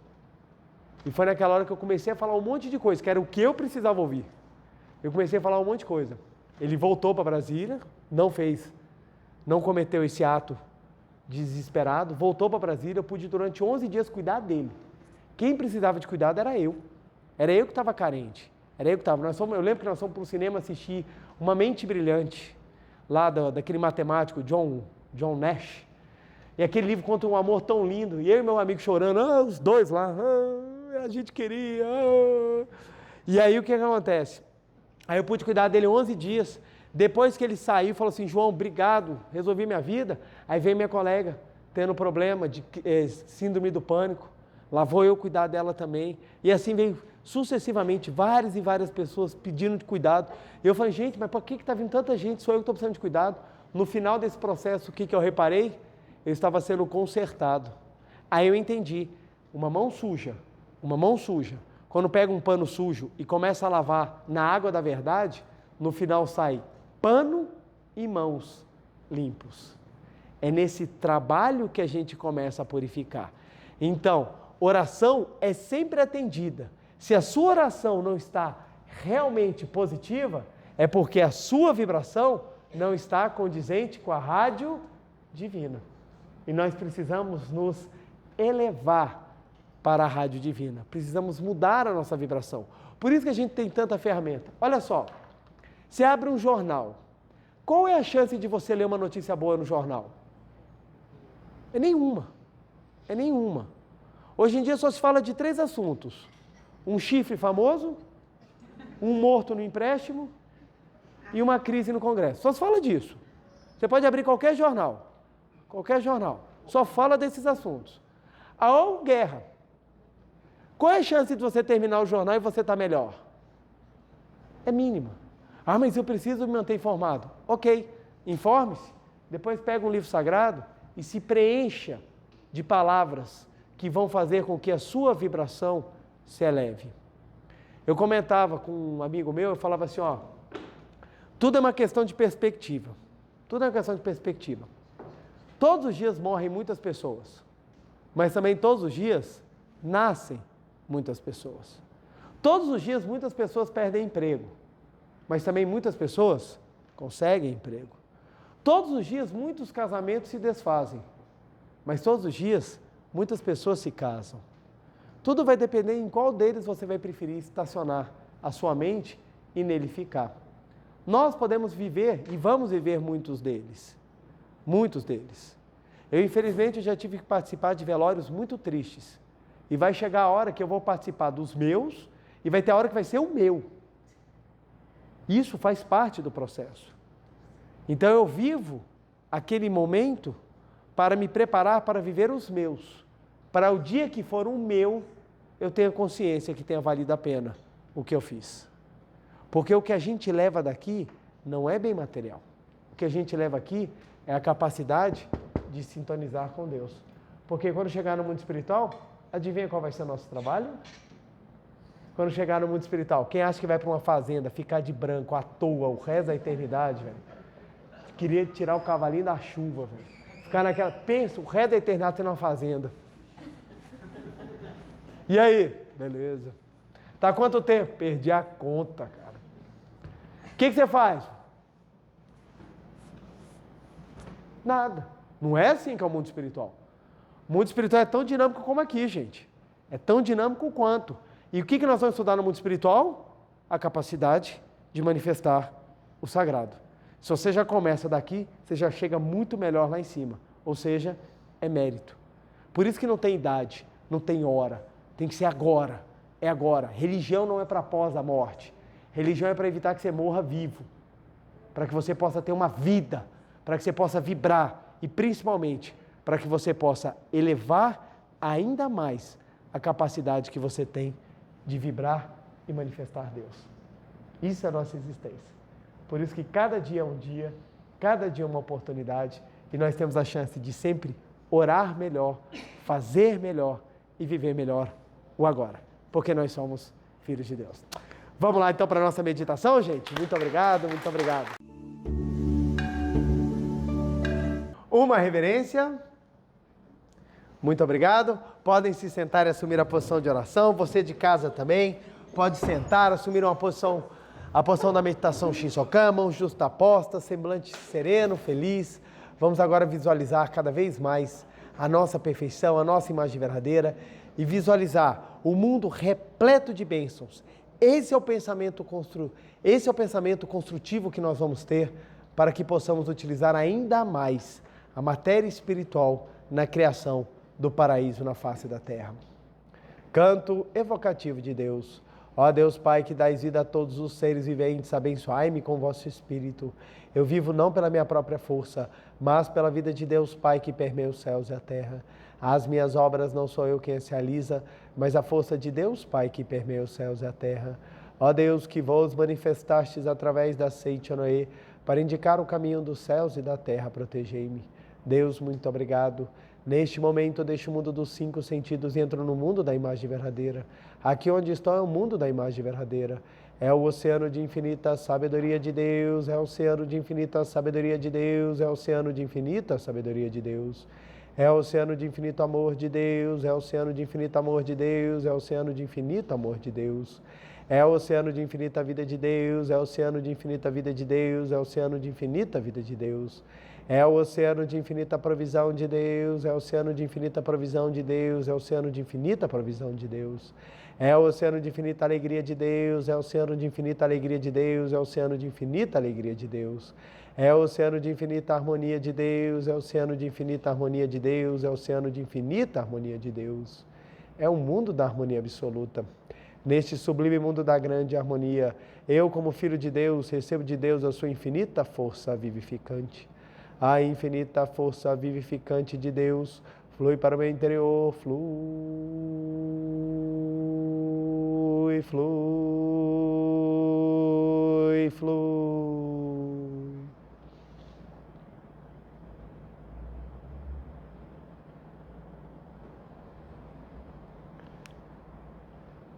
E foi naquela hora que eu comecei a falar um monte de coisa, que era o que eu precisava ouvir. Eu comecei a falar um monte de coisa. Ele voltou para Brasília, não cometeu esse ato desesperado, voltou para Brasília, eu pude durante 11 dias cuidar dele. Quem precisava de cuidado era eu. Era eu que estava carente. Era eu que estava. Eu lembro que nós fomos para o cinema assistir Uma Mente Brilhante, lá daquele matemático John Nash. E aquele livro conta um amor tão lindo. E eu e meu amigo chorando, os dois lá, a gente queria. E aí o que acontece? Aí eu pude cuidar dele 11 dias. Depois que ele saiu, falou assim, João, obrigado, resolvi minha vida. Aí veio minha colega, tendo problema de síndrome do pânico. Lá vou eu cuidar dela também. E assim veio sucessivamente várias e várias pessoas pedindo de cuidado. E eu falei, gente, mas por que está vindo tanta gente? Sou eu que estou precisando de cuidado. No final desse processo, o que eu reparei? Eu estava sendo consertado. Aí eu entendi, uma mão suja, quando pega um pano sujo e começa a lavar na água da verdade, no final sai pano e mãos limpos. É nesse trabalho que a gente começa a purificar. Então, oração é sempre atendida. Se a sua oração não está realmente positiva, é porque a sua vibração não está condizente com a rádio divina. E nós precisamos nos elevar para a rádio divina. Precisamos mudar a nossa vibração. Por isso que a gente tem tanta ferramenta. Olha só, você abre um jornal. Qual é a chance de você ler uma notícia boa no jornal? É nenhuma. Hoje em dia só se fala de 3 assuntos. Um chifre famoso, um morto no empréstimo e uma crise no Congresso. Só se fala disso. Você pode abrir qualquer jornal. qualquer jornal, só fala desses assuntos. Ou guerra. Qual é a chance de você terminar o jornal e você estar melhor? É mínima. Ah, mas eu preciso me manter informado. Ok, informe-se, depois pega um livro sagrado e se preencha de palavras que vão fazer com que a sua vibração se eleve. Eu comentava com um amigo meu, eu falava assim, ó, tudo é uma questão de perspectiva. Tudo é uma questão de perspectiva. Todos os dias morrem muitas pessoas, mas também todos os dias nascem muitas pessoas. Todos os dias muitas pessoas perdem emprego, mas também muitas pessoas conseguem emprego. Todos os dias muitos casamentos se desfazem, mas todos os dias muitas pessoas se casam. Tudo vai depender em qual deles você vai preferir estacionar a sua mente e nele ficar. Nós podemos viver e vamos viver muitos deles. Muitos deles. Eu, infelizmente, já tive que participar de velórios muito tristes. E vai chegar a hora que eu vou participar dos meus e vai ter a hora que vai ser o meu. Isso faz parte do processo. Então eu vivo aquele momento para me preparar para viver os meus. Para o dia que for o meu, eu tenha consciência que tenha valido a pena o que eu fiz. Porque o que a gente leva daqui não é bem material. O que a gente leva aqui é a capacidade de sintonizar com Deus. Porque quando chegar no mundo espiritual, adivinha qual vai ser o nosso trabalho? Quando chegar no mundo espiritual, quem acha que vai para uma fazenda, ficar de branco à toa o resto da eternidade, velho? Queria tirar o cavalinho da chuva, velho. Ficar naquela, pensa, o resto da eternidade tem uma fazenda. E aí? Beleza. Tá quanto tempo? Perdi a conta, cara. O que você faz? Nada. Não é assim que é o mundo espiritual. O mundo espiritual é tão dinâmico como aqui, gente. É tão dinâmico quanto. E o que nós vamos estudar no mundo espiritual? A capacidade de manifestar o sagrado. Se você já começa daqui, você já chega muito melhor lá em cima. Ou seja, é mérito. Por isso que não tem idade, não tem hora. Tem que ser agora. É agora. Religião não é para após a morte. Religião é para evitar que você morra vivo. Para que você possa ter uma vida. Para que você possa vibrar. E principalmente, para que você possa elevar ainda mais a capacidade que você tem de vibrar e manifestar Deus. Isso é a nossa existência. Por isso que cada dia é um dia, cada dia é uma oportunidade e nós temos a chance de sempre orar melhor, fazer melhor e viver melhor o agora, porque nós somos filhos de Deus. Vamos lá então para a nossa meditação, gente? Muito obrigado, muito obrigado. Uma reverência. Muito obrigado. Podem se sentar e assumir a posição de oração. Você de casa também pode sentar, assumir uma posição, a posição da meditação Shinsokan, mãos justapostas, semblante sereno, feliz. Vamos agora visualizar cada vez mais a nossa perfeição, a nossa imagem verdadeira e visualizar o mundo repleto de bênçãos. Esse é o pensamento construtivo que nós vamos ter para que possamos utilizar ainda mais a matéria espiritual na criação do paraíso na face da terra. Canto evocativo de Deus. Ó Deus Pai, que dais vida a todos os seres viventes, abençoai-me com vosso Espírito. Eu vivo não pela minha própria força, mas pela vida de Deus Pai que permeia os céus e a terra. As minhas obras não sou eu quem as realiza, mas a força de Deus Pai que permeia os céus e a terra. Ó Deus, que vos manifestastes através da seite Noé, para indicar o caminho dos céus e da terra, protegei-me. Deus, muito obrigado. Neste momento, deixo o mundo dos 5 sentidos e entro no mundo da imagem verdadeira. Aqui onde estou é o mundo da imagem verdadeira. É o oceano de infinita sabedoria de Deus, é o oceano de infinita sabedoria de Deus, é o oceano de infinita sabedoria de Deus. É o oceano de infinito amor de Deus, é o oceano de infinito amor de Deus, é o oceano de infinito amor de Deus. É o oceano de infinita vida de Deus, é o oceano de infinita vida de Deus, é o oceano de infinita vida de Deus. É o oceano de infinita provisão de Deus, é o oceano de infinita provisão de Deus, é o oceano de infinita provisão de Deus. É o oceano de infinita alegria de Deus, é o oceano de infinita alegria de Deus, é o oceano de infinita alegria de Deus. É o oceano de infinita harmonia de Deus, é o oceano de infinita harmonia de Deus, é o oceano de infinita harmonia de Deus. É o mundo da harmonia absoluta. Neste sublime mundo da grande harmonia, eu, como filho de Deus, recebo de Deus a sua infinita força vivificante. A infinita força vivificante de Deus flui para o meu interior, flui, flui, flui.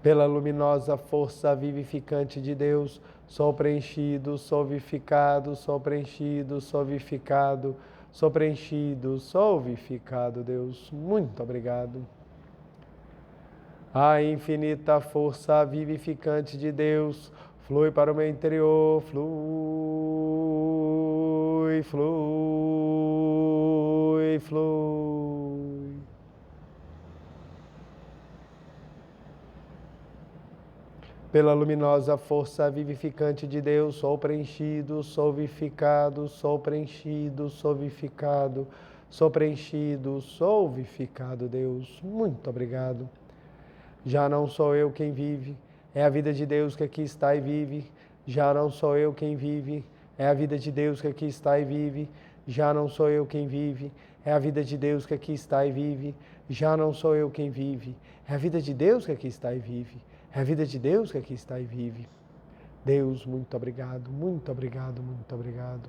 Pela luminosa força vivificante de Deus, sou preenchido, sou vivificado, sou preenchido, sou vivificado, sou preenchido, sou vivificado, Deus. Muito obrigado. A infinita força vivificante de Deus flui para o meu interior, flui, flui, flui. Pela luminosa força vivificante de Deus, sou preenchido, sou vivificado, sou preenchido, sou vivificado, sou preenchido, sou vivificado, Deus. Muito obrigado. Já não sou eu quem vive, é a vida de Deus que aqui está e vive. Já não sou eu quem vive, é a vida de Deus que aqui está e vive. Já não sou eu quem vive, é a vida de Deus que aqui está e vive. Já não sou eu quem vive, é a vida de Deus que aqui está e vive. É a vida de Deus que aqui está e vive. Deus, muito obrigado, muito obrigado, muito obrigado.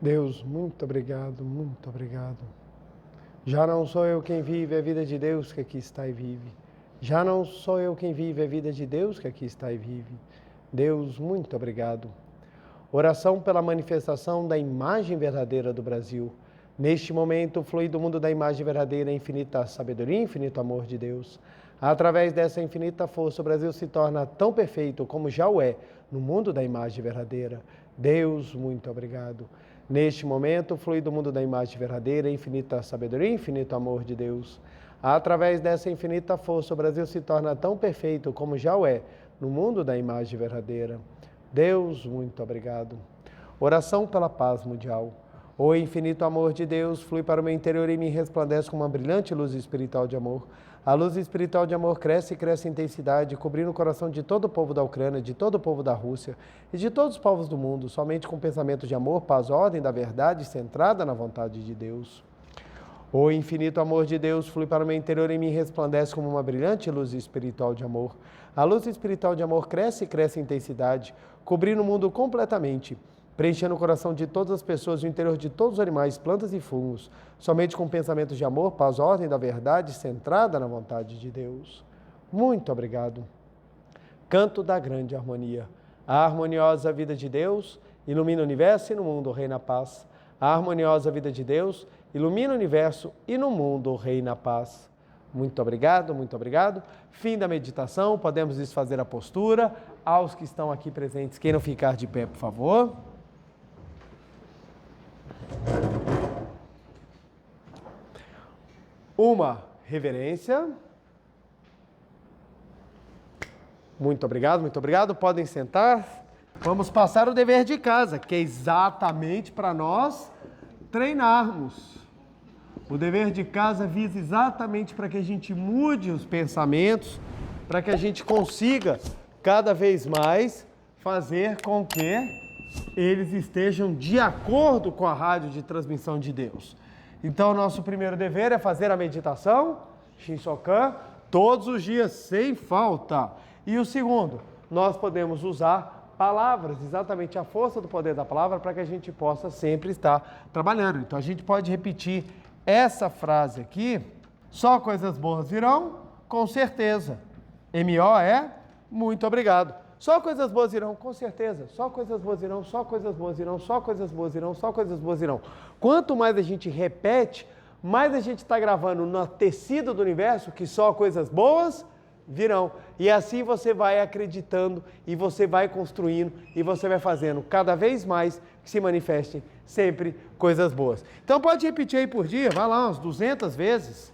Deus, muito obrigado, muito obrigado. Já não sou eu quem vive, é a vida de Deus que aqui está e vive. Já não sou eu quem vive, é a vida de Deus que aqui está e vive. Deus, muito obrigado. Oração pela manifestação da imagem verdadeira do Brasil. Neste momento, flui do mundo da imagem verdadeira a infinita sabedoria e infinito amor de Deus. Através dessa infinita força, o Brasil se torna tão perfeito como já o é no mundo da imagem verdadeira. Deus, muito obrigado. Neste momento, flui do mundo da imagem verdadeira a infinita sabedoria e infinito amor de Deus. Através dessa infinita força, o Brasil se torna tão perfeito como já o é no mundo da imagem verdadeira. Deus, muito obrigado. Oração pela paz mundial. O infinito amor de Deus flui para o meu interior e me resplandece com uma brilhante luz espiritual de amor. A luz espiritual de amor cresce e cresce em intensidade, cobrindo o coração de todo o povo da Ucrânia, de todo o povo da Rússia e de todos os povos do mundo, somente com pensamento de amor, paz, ordem da verdade, centrada na vontade de Deus. O infinito amor de Deus flui para o meu interior e me resplandece como uma brilhante luz espiritual de amor. A luz espiritual de amor cresce e cresce em intensidade, cobrindo o mundo completamente, preenchendo o coração de todas as pessoas, o interior de todos os animais, plantas e fungos, somente com pensamentos de amor, paz, ordem da verdade, centrada na vontade de Deus. Muito obrigado. Canto da grande harmonia. A harmoniosa vida de Deus ilumina o universo e no mundo reina a paz. A harmoniosa vida de Deus ilumina o universo e no mundo reina a paz. Muito obrigado, muito obrigado. Fim da meditação, podemos desfazer a postura. Aos que estão aqui presentes, queiram ficar de pé, por favor. Uma reverência. Muito obrigado, muito obrigado. Podem sentar. Vamos passar o dever de casa, que é exatamente para nós treinarmos. O dever de casa visa exatamente para que a gente mude os pensamentos, para que a gente consiga cada vez mais fazer com que eles estejam de acordo com a rádio de transmissão de Deus. Então, nosso primeiro dever é fazer a meditação, Shinsokan, todos os dias, sem falta. E o segundo, nós podemos usar palavras, exatamente a força do poder da palavra, para que a gente possa sempre estar trabalhando. Então, a gente pode repetir essa frase aqui: só coisas boas virão, com certeza. M.O. é muito obrigado. Só coisas boas irão, com certeza. Só coisas boas irão, só coisas boas irão, só coisas boas irão, só coisas boas irão. Quanto mais a gente repete, mais a gente está gravando no tecido do universo que só coisas boas virão. E assim você vai acreditando e você vai construindo e você vai fazendo cada vez mais que se manifestem sempre coisas boas. Então pode repetir aí por dia, vai lá umas 200 vezes.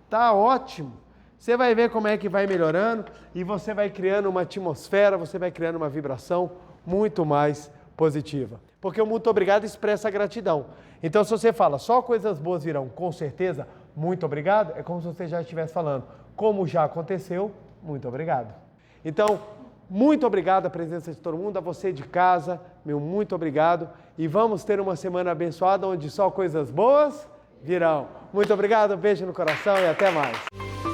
Tá ótimo. Você vai ver como é que vai melhorando e você vai criando uma atmosfera, você vai criando uma vibração muito mais positiva. Porque o muito obrigado expressa a gratidão. Então, se você fala só coisas boas virão, com certeza, muito obrigado, é como se você já estivesse falando, como já aconteceu, muito obrigado. Então, muito obrigado à presença de todo mundo, a você de casa, meu muito obrigado. E vamos ter uma semana abençoada onde só coisas boas virão. Muito obrigado, um beijo no coração e até mais.